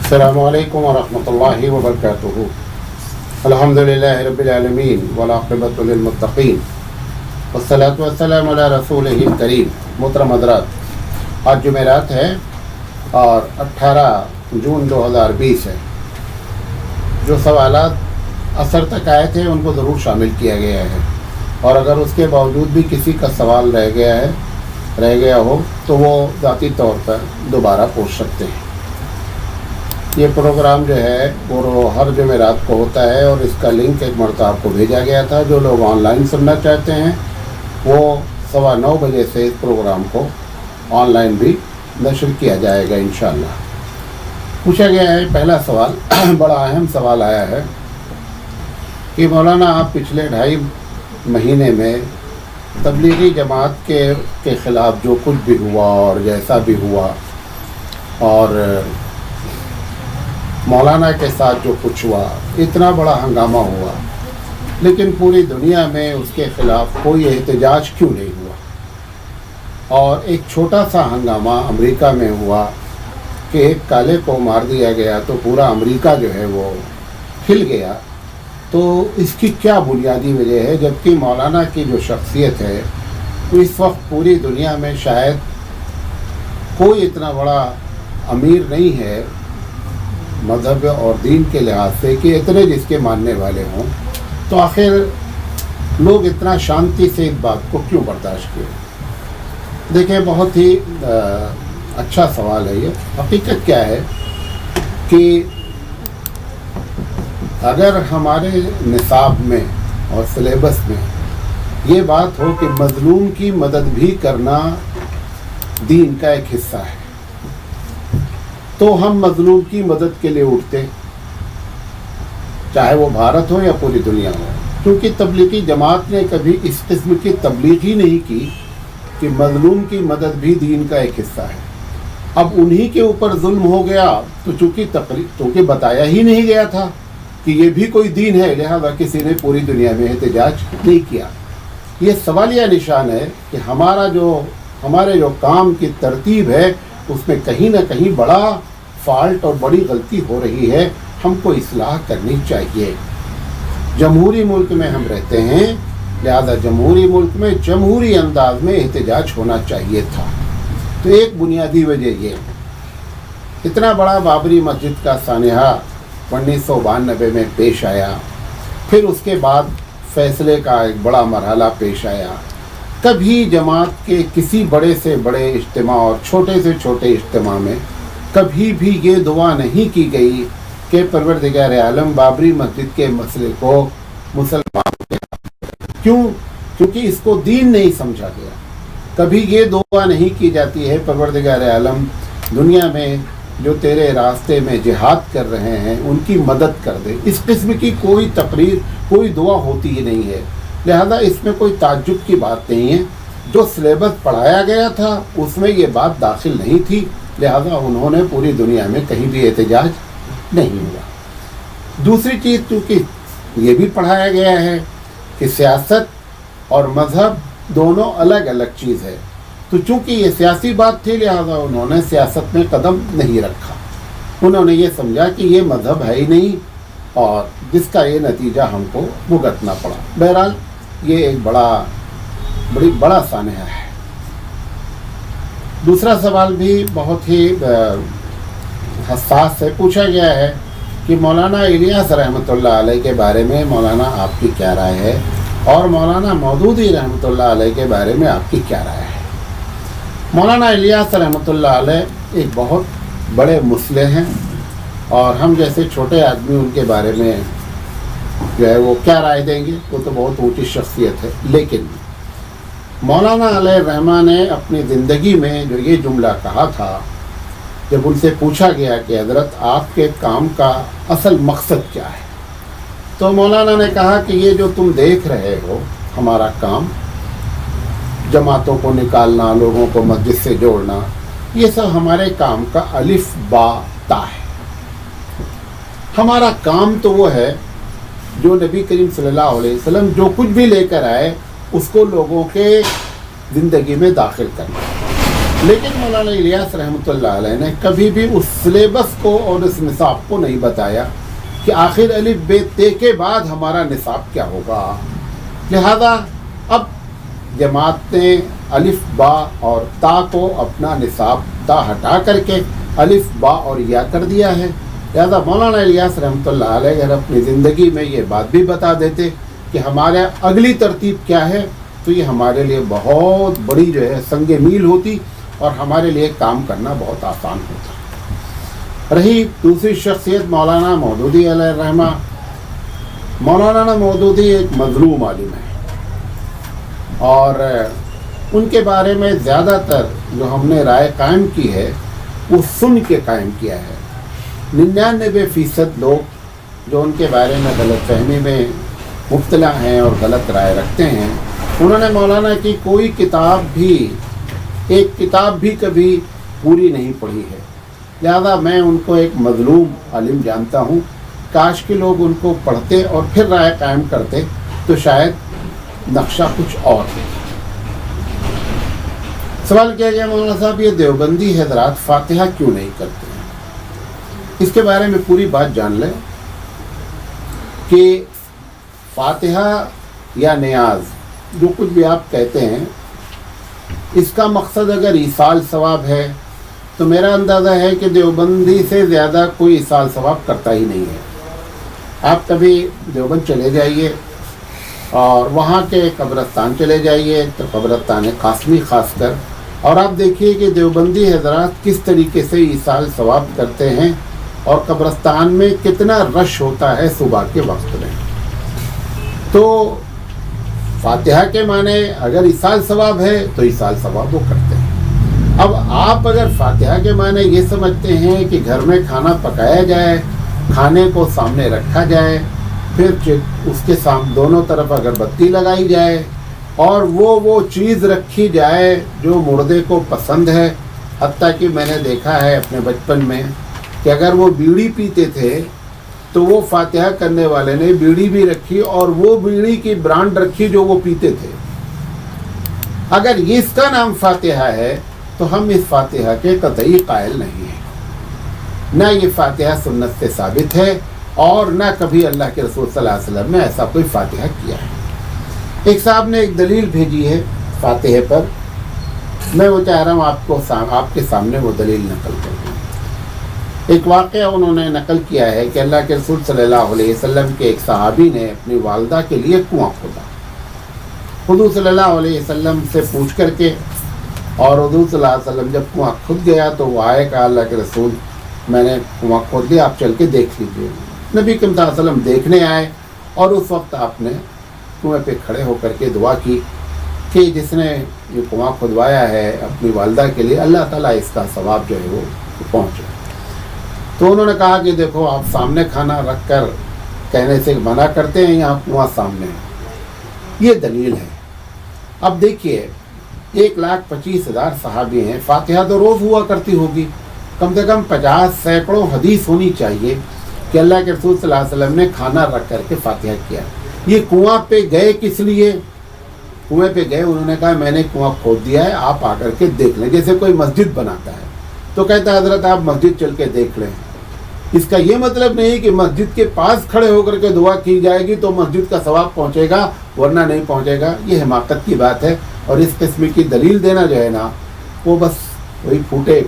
السلام علیکم ورحمۃ اللہ وبرکاتہ۔ الحمدللہ رب العالمین والعاقبۃ للمتقین والصلاۃ والسلام علی رسولہ الکریم۔ محترم حضرات، آج جمعرات ہے اور 18 جون 2020 ہے۔ جو سوالات عصر تک آئے تھے ان کو ضرور شامل کیا گیا ہے، اور اگر اس کے باوجود بھی کسی کا سوال رہ گیا ہو تو وہ ذاتی طور پر دوبارہ پوچھ سکتے ہیں۔ یہ پروگرام جو ہے وہ ہر جمعرات کو ہوتا ہے، اور اس کا لنک ایک مرتبہ آپ کو بھیجا گیا تھا۔ جو لوگ آن لائن سننا چاہتے ہیں وہ 9:15 بجے سے اس پروگرام کو آن لائن بھی نشر کیا جائے گا انشاءاللہ۔ پوچھا گیا ہے پہلا سوال، بڑا اہم سوال آیا ہے کہ مولانا آپ پچھلے 2.5 مہینے میں تبلیغی جماعت کے خلاف جو کچھ بھی ہوا اور جیسا بھی ہوا، اور مولانا کے ساتھ جو کچھ ہوا، اتنا بڑا ہنگامہ ہوا، لیکن پوری دنیا میں اس کے خلاف کوئی احتجاج کیوں نہیں ہوا؟ اور ایک چھوٹا سا ہنگامہ امریکہ میں ہوا کہ ایک کالے کو مار دیا گیا تو پورا امریکہ جو ہے وہ ہل گیا۔ تو اس کی کیا بنیادی وجہ ہے؟ جبکہ مولانا کی جو شخصیت ہے وہ اس وقت پوری دنیا میں شاید کوئی اتنا بڑا امیر نہیں ہے مذہب اور دین کے لحاظ سے کہ اتنے جس کے ماننے والے ہوں، تو آخر لوگ اتنا شانتی سے اس بات کو کیوں برداشت کیے؟ دیکھیں، بہت ہی اچھا سوال ہے یہ۔ حقیقت کیا ہے کہ اگر ہمارے نصاب میں اور سلیبس میں یہ بات ہو کہ مظلوم کی مدد بھی کرنا دین کا ایک حصہ ہے، تو ہم مظلوم کی مدد کے لیے اٹھتے، چاہے وہ بھارت ہو یا پوری دنیا ہو، کیونکہ تبلیغی جماعت نے کبھی اس قسم کی تبلیغ ہی نہیں کی کہ مظلوم کی مدد بھی دین کا ایک حصہ ہے۔ اب انہی کے اوپر ظلم ہو گیا تو چونکہ بتایا ہی نہیں گیا تھا کہ یہ بھی کوئی دین ہے، لہذا کسی نے پوری دنیا میں احتجاج نہیں کیا۔ یہ سوالیہ نشان ہے کہ ہمارے جو کام کی ترتیب ہے اس میں کہیں نہ کہیں بڑا فالٹ اور بڑی غلطی ہو رہی ہے، ہم کو اصلاح کرنی چاہیے۔ جمہوری ملک میں ہم رہتے ہیں، لہذا جمہوری ملک میں جمہوری انداز میں احتجاج ہونا چاہیے تھا۔ تو ایک بنیادی وجہ یہ، اتنا بڑا بابری مسجد کا سانحہ 1992 میں پیش آیا، پھر اس کے بعد فیصلے کا ایک بڑا مرحلہ پیش آیا۔ کبھی جماعت کے کسی بڑے سے بڑے اجتماع اور چھوٹے سے چھوٹے اجتماع میں کبھی بھی یہ دعا نہیں کی گئی کہ پروردگار عالم بابری مسجد کے مسئلے کو مسلمان کے کیوں؟ کیونکہ اس کو دین نہیں سمجھا گیا۔ کبھی یہ دعا نہیں کی جاتی ہے پروردگار عالم دنیا میں جو تیرے راستے میں جہاد کر رہے ہیں ان کی مدد کر دے۔ اس قسم کی کوئی تقریر، کوئی دعا ہوتی ہی نہیں ہے، لہذا اس میں کوئی تعجب کی بات نہیں ہے۔ جو سلیبس پڑھایا گیا تھا اس میں یہ بات داخل نہیں تھی، لہذا انہوں نے پوری دنیا میں کہیں بھی احتجاج نہیں ہوا۔ دوسری چیز، چونکہ یہ بھی پڑھایا گیا ہے کہ سیاست اور مذہب دونوں الگ الگ چیز ہے، تو چونکہ یہ سیاسی بات تھی لہذا انہوں نے سیاست میں قدم نہیں رکھا۔ انہوں نے یہ سمجھا کہ یہ مذہب ہے ہی نہیں، اور جس کا یہ نتیجہ ہم کو بھگتنا پڑا۔ بہرحال یہ ایک بڑا سانحہ ہے۔ دوسرا سوال بھی بہت ہی حساس ہے۔ پوچھا گیا ہے کہ مولانا الیاس رحمۃ اللہ علیہ کے بارے میں مولانا آپ کی کیا رائے ہے، اور مولانا مودودی رحمۃ اللہ علیہ کے بارے میں آپ کی کیا رائے ہے؟ مولانا الیاس رحمۃ اللہ علیہ ایک بہت بڑے مصلح ہیں، اور ہم جیسے چھوٹے آدمی ان کے بارے میں جو ہے وہ کیا رائے دیں گے؟ وہ تو بہت اونچی شخصیت ہے، لیکن مولانا علیہ الرحمٰن نے اپنی زندگی میں جو یہ جملہ کہا تھا، جب ان سے پوچھا گیا کہ حضرت آپ کے کام کا اصل مقصد کیا ہے، تو مولانا نے کہا کہ یہ جو تم دیکھ رہے ہو ہمارا کام، جماعتوں کو نکالنا، لوگوں کو مسجد سے جوڑنا، یہ سب ہمارے کام کا الف با تا ہے۔ ہمارا کام تو وہ ہے جو نبی کریم صلی اللہ علیہ وسلم جو کچھ بھی لے کر آئے اس کو لوگوں کے زندگی میں داخل کرنا۔ لیکن مولانا الیاس رحمۃ اللہ علیہ نے کبھی بھی اس سلیبس کو اور اس نصاب کو نہیں بتایا کہ آخر الف بے تے کے بعد ہمارا نصاب کیا ہوگا. لہذا اب جماعت نے الف با اور تا کو اپنا نصاب تا ہٹا کر کے الف با اور یا کر دیا ہے. لہذا مولانا الیاس رحمۃ اللہ علیہ اگر اپنی زندگی میں یہ بات بھی بتا دیتے کہ ہمارا اگلی ترتیب کیا ہے تو یہ ہمارے لیے بہت بڑی جو ہے سنگ میل ہوتی اور ہمارے لیے کام کرنا بہت آسان ہوتا. رہی دوسری شخصیت مولانا مودودی علیہ الرحمہ. مولانا مودودی ایک مظلوم عالم ہے اور ان کے بارے میں زیادہ تر جو ہم نے رائے قائم کی ہے وہ سن کے قائم کیا ہے. 99% لوگ جو ان کے بارے میں غلط فہمی میں مبتلا ہیں اور غلط رائے رکھتے ہیں انہوں نے مولانا کی کوئی ایک کتاب بھی کبھی پوری نہیں پڑھی ہے. لہذا میں ان کو ایک مظلوم عالم جانتا ہوں. کاش کہ لوگ ان کو پڑھتے اور پھر رائے قائم کرتے تو شاید نقشہ کچھ اور ہے. سوال کیا گیا مولانا صاحب یہ دیوبندی حضرات فاتحہ کیوں نہیں کرتے ہیں؟ اس کے بارے میں پوری بات جان لیں کہ فاتحہ یا نیاز جو کچھ بھی آپ کہتے ہیں اس کا مقصد اگر ایصال ثواب ہے تو میرا اندازہ ہے کہ دیوبندی سے زیادہ کوئی ایصال ثواب کرتا ہی نہیں ہے. آپ کبھی دیوبند چلے جائیے اور وہاں کے قبرستان چلے جائیے تو قبرستان قاسمی خاص کر اور آپ دیکھیے کہ دیوبندی حضرات کس طریقے سے ایصال ثواب کرتے ہیں اور قبرستان میں کتنا رش ہوتا ہے صبح کے وقت میں. تو فاتحہ کے معنی اگر ایصال ثواب ہے تو ایصال ثواب وہ کرتے ہیں. اب آپ اگر فاتحہ کے معنی یہ سمجھتے ہیں کہ گھر میں کھانا پکایا جائے کھانے کو سامنے رکھا جائے پھر اس کے سامنے دونوں طرف اگربتی لگائی جائے اور وہ چیز رکھی جائے جو مردے کو پسند ہے. حتیٰ کہ میں نے دیکھا ہے اپنے بچپن میں کہ اگر وہ بیڑی پیتے تھے تو وہ فاتحہ کرنے والے نے بیڑی بھی رکھی اور وہ بیڑی کی برانڈ رکھی جو وہ پیتے تھے. اگر یہ اس کا نام فاتحہ ہے تو ہم اس فاتحہ کے قطعی قائل نہیں ہیں. نہ یہ فاتحہ سنت سے ثابت ہے اور نہ کبھی اللہ کے رسول صلی اللہ علیہ وسلم نے ایسا کوئی فاتحہ کیا ہے. ایک صاحب نے ایک دلیل بھیجی ہے فاتحہ پر. میں وہ چاہ رہا ہوں آپ کے سامنے وہ دلیل نقل کر دوں. ایک واقعہ انہوں نے نقل کیا ہے کہ اللہ کے رسول صلی اللہ علیہ وسلم کے ایک صحابی نے اپنی والدہ کے لیے کنواں کھودا. حضور صلی اللہ علیہ وسلم سے پوچھ کر کے اور حضور صلی اللہ علیہ وسلم جب کنواں کھود گیا تو وہ آئے کہا اللہ کے رسول میں نے کنواں کھود لیا آپ چل کے دیکھ لیجیے. نبی کریم صلی اللہ علیہ وسلم دیکھنے آئے اور اس وقت آپ نے کنویں پہ کھڑے ہو کر کے دعا کی کہ جس نے یہ کنواں کھدوایا ہے اپنی والدہ کے لیے اللہ تعالیٰ اس کا ثواب جو ہے وہ پہنچے. تو انہوں نے کہا کہ دیکھو آپ سامنے کھانا رکھ کر کہنے سے منع کرتے ہیں یہاں کنواں سامنے ہے. یہ دلیل ہے. اب دیکھیے 1,25,000 صحابی ہیں. فاتحہ تو روز ہوا کرتی ہوگی کم سے کم 50 سینکڑوں حدیث ہونی چاہیے کہ اللہ کے رسول صلی اللہ علیہ وسلم نے کھانا رکھ کر کے فاتحہ کیا. یہ کنواں پہ گئے کس لیے؟ کنویں پہ گئے انہوں نے کہا میں نے کنواں کھود دیا ہے آپ آ کر کے دیکھ لیں. جیسے کوئی مسجد بناتا ہے تو کہتا ہے حضرت آپ مسجد چل کے دیکھ لیں. اس کا یہ مطلب نہیں کہ مسجد کے پاس کھڑے ہو کر کے دعا کی جائے گی تو مسجد کا ثواب پہنچے گا ورنہ نہیں پہنچے گا. یہ حماقت کی بات ہے اور اس قسم کی دلیل دینا جو ہے نا وہ بس وہی پھوٹے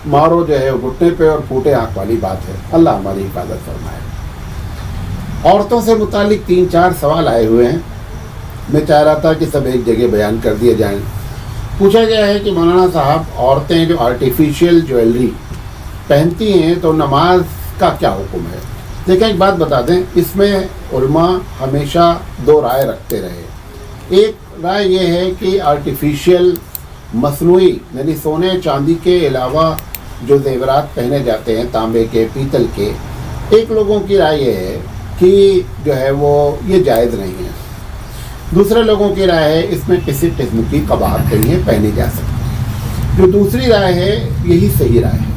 مارو جو ہے گھٹنے پہ اور پھوٹے آنکھ والی بات ہے. اللہ ہماری حفاظت فرمائے. عورتوں سے متعلق 3-4 سوال آئے ہوئے ہیں. میں چاہ رہا تھا کہ سب ایک جگہ بیان کر دیے جائیں. پوچھا گیا ہے کہ مولانا صاحب عورتیں جو آرٹیفیشیل جویلری پہنتی ہیں تو نماز کا کیا حکم ہے؟ دیکھیں ایک بات بتا دیں اس میں علماء ہمیشہ 2 رائے رکھتے رہے. ایک رائے یہ ہے کہ آرٹیفیشیل مصنوعی یعنی سونے چاندی کے علاوہ جو زیورات پہنے جاتے ہیں تانبے کے پیتل کے ایک لوگوں کی رائے یہ ہے کہ جو ہے وہ یہ جائز نہیں ہے. دوسرے لوگوں کی رائے ہے اس میں کسی قسم کی قباحت نہیں ہے پہنی جا سکتی. جو دوسری رائے ہے یہی صحیح رائے ہے.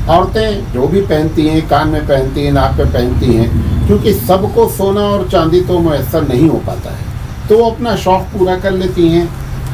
عورتیں جو بھی پہنتی ہیں کان میں پہنتی ہیں ناک پہ پہنتی ہیں کیونکہ سب کو سونا اور چاندی تو میسر نہیں ہو پاتا ہے تو وہ اپنا شوق پورا کر لیتی ہیں.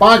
5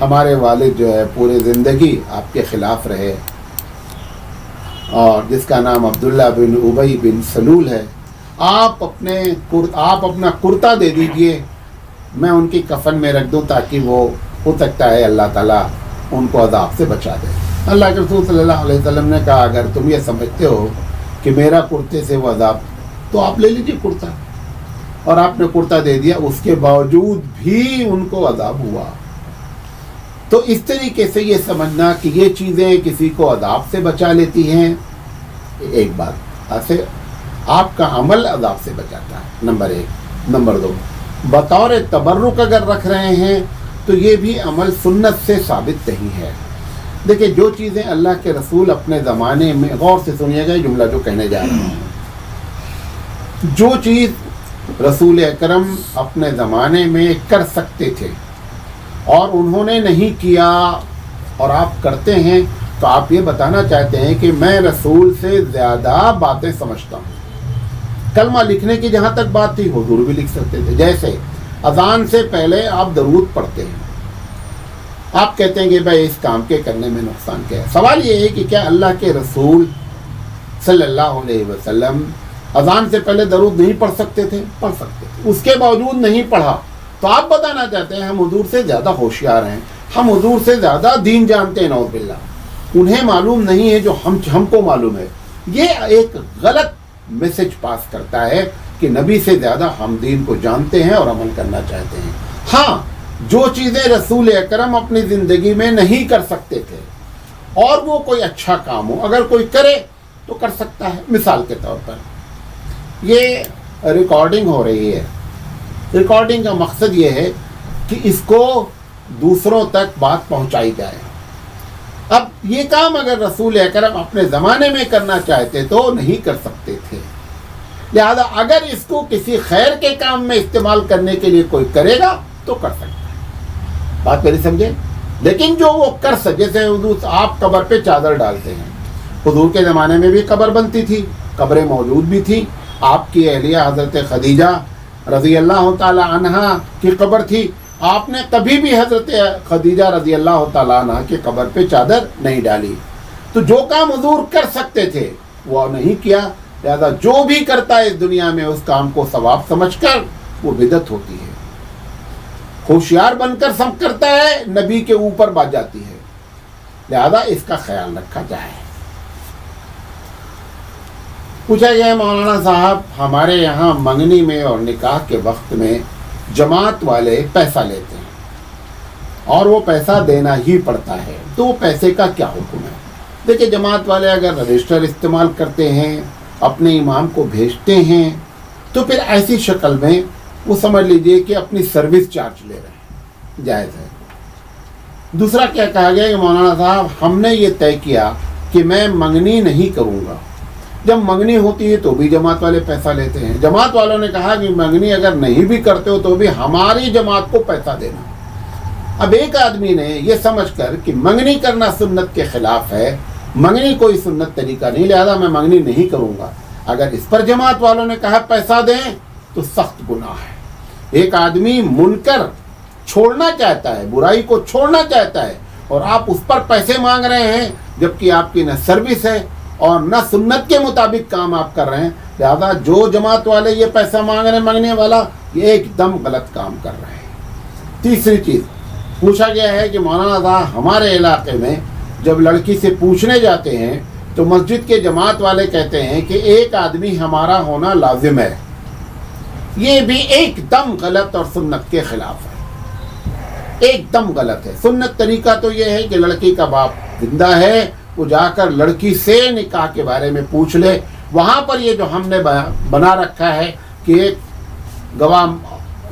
ہمارے والد جو ہے پورے زندگی آپ کے خلاف رہے، اور جس کا نام عبداللہ بن ابی بن سلول ہے، آپ اپنا کرتا دے دیجئے، میں ان کی کفن میں رکھ دوں، تاکہ وہ ہو سکتا ہے اللہ تعالیٰ ان کو عذاب سے بچا دے۔ اللہ کے رسول صلی اللہ علیہ وسلم نے کہا اگر تم یہ سمجھتے ہو کہ میرا کرتے سے وہ عذاب، تو آپ لے لیجیے کرتا، اور آپ نے کرتا دے دیا، اس کے باوجود بھی ان کو عذاب ہوا۔ تو اس طریقے سے یہ سمجھنا کہ یہ چیزیں کسی کو عذاب سے بچا لیتی ہیں، ایک بات ایسے آپ کا عمل عذاب سے بچاتا ہے، نمبر 1۔ نمبر 2، بطور تبرک اگر رکھ رہے ہیں تو یہ بھی عمل سنت سے ثابت نہیں ہے۔ دیکھیں جو چیزیں اللہ کے رسول اپنے زمانے میں، غور سے سنیے گا یہ جملہ جو کہنے جا رہا ہوں، جو چیز رسول اکرم اپنے زمانے میں کر سکتے تھے اور انہوں نے نہیں کیا اور آپ کرتے ہیں، تو آپ یہ بتانا چاہتے ہیں کہ میں رسول سے زیادہ باتیں سمجھتا ہوں۔ کلمہ لکھنے کی جہاں تک بات تھی، حضور بھی لکھ سکتے تھے۔ جیسے اذان سے پہلے آپ درود پڑھتے ہیں، آپ کہتے ہیں کہ بھائی اس کام کے کرنے میں نقصان کیا ہے۔ سوال یہ ہے کہ کیا اللہ کے رسول صلی اللہ علیہ وسلم اذان سے پہلے درود نہیں پڑھ سکتے تھے؟ پڑھ سکتے تھے، اس کے باوجود نہیں پڑھا۔ تو آپ بتانا چاہتے ہیں ہم حضور سے زیادہ ہوشیار ہیں، ہم حضور سے زیادہ دین جانتے ہیں، نعوذ باللہ، انہیں معلوم نہیں ہے جو ہم کو معلوم ہے۔ یہ ایک غلط میسج پاس کرتا ہے کہ نبی سے زیادہ ہم دین کو جانتے ہیں اور عمل کرنا چاہتے ہیں۔ ہاں، جو چیزیں رسول اکرم اپنی زندگی میں نہیں کر سکتے تھے اور وہ کوئی اچھا کام ہو، اگر کوئی کرے تو کر سکتا ہے۔ مثال کے طور پر یہ ریکارڈنگ ہو رہی ہے، ریکارڈنگ کا مقصد یہ ہے کہ اس کو دوسروں تک بات پہنچائی جائے۔ اب یہ کام اگر رسول اکرم اپنے زمانے میں کرنا چاہتے تو نہیں کر سکتے تھے، لہذا اگر اس کو کسی خیر کے کام میں استعمال کرنے کے لیے کوئی کرے گا تو کر سکتا ہے، بات میری سمجھے۔ لیکن جو وہ کر سکے، جیسے حضور آپ قبر پہ چادر ڈالتے ہیں، حضور کے زمانے میں بھی قبر بنتی تھی، قبریں موجود بھی تھی، آپ کی اہلیہ حضرت خدیجہ رضی اللہ تعالی عنہ کی قبر تھی، آپ نے کبھی بھی حضرت خدیجہ رضی اللہ تعالیٰ عنہ کی قبر پہ چادر نہیں ڈالی۔ تو جو کام حضور کر سکتے تھے وہ نہیں کیا، لہذا جو بھی کرتا ہے اس دنیا میں اس کام کو ثواب سمجھ کر وہ بدعت ہوتی ہے۔ ہوشیار بن کر سب کرتا ہے، نبی کے اوپر بات جاتی ہے، لہذا اس کا خیال رکھا جائے۔ پوچھا گیا مولانا صاحب ہمارے یہاں منگنی میں اور نکاح کے وقت میں جماعت والے پیسہ لیتے ہیں اور وہ پیسہ دینا ہی پڑتا ہے، تو وہ پیسے کا کیا حکم ہے؟ دیکھیں جماعت والے اگر رجسٹر استعمال کرتے ہیں، اپنے امام کو بھیجتے ہیں، تو پھر ایسی شکل میں وہ سمجھ لیجئے کہ اپنی سروس چارج لے رہے ہیں، جائز ہے۔ دوسرا کیا کہا گیا کہ مولانا صاحب ہم نے یہ طے کیا کہ میں منگنی نہیں کروں گا، جب منگنی ہوتی ہے تو بھی جماعت والے پیسہ لیتے ہیں۔ جماعت والوں نے کہا کہ منگنی اگر نہیں بھی کرتے ہو تو بھی ہماری جماعت کو پیسہ دینا۔ اب ایک آدمی نے یہ سمجھ کر کہ منگنی کرنا سنت کے خلاف ہے، منگنی کوئی سنت طریقہ نہیں، لہذا میں منگنی نہیں کروں گا، اگر اس پر جماعت والوں نے کہا پیسہ دیں تو سخت گناہ ہے۔ ایک آدمی منکر چھوڑنا چاہتا ہے، برائی کو چھوڑنا چاہتا ہے، اور آپ اس پر پیسے مانگ رہے ہیں جبکہ آپ کی نہ سروس ہے اور نہ سنت کے مطابق کام آپ کر رہے ہیں، لہذا جو جماعت والے یہ پیسہ مانگ رہے ہیں مانگنے والا، یہ ایک دم غلط کام کر رہے ہیں۔ تیسری چیز پوچھا گیا ہے کہ مولانا صاحب ہمارے علاقے میں جب لڑکی سے پوچھنے جاتے ہیں تو مسجد کے جماعت والے کہتے ہیں کہ ایک آدمی ہمارا ہونا لازم ہے، یہ بھی ایک دم غلط اور سنت کے خلاف ہے، ایک دم غلط ہے۔ سنت طریقہ تو یہ ہے کہ لڑکی کا باپ زندہ ہے، وہ جا کر لڑکی سے نکاح کے بارے میں پوچھ لے۔ وہاں پر یہ جو ہم نے بنا رکھا ہے کہ ایک گواہ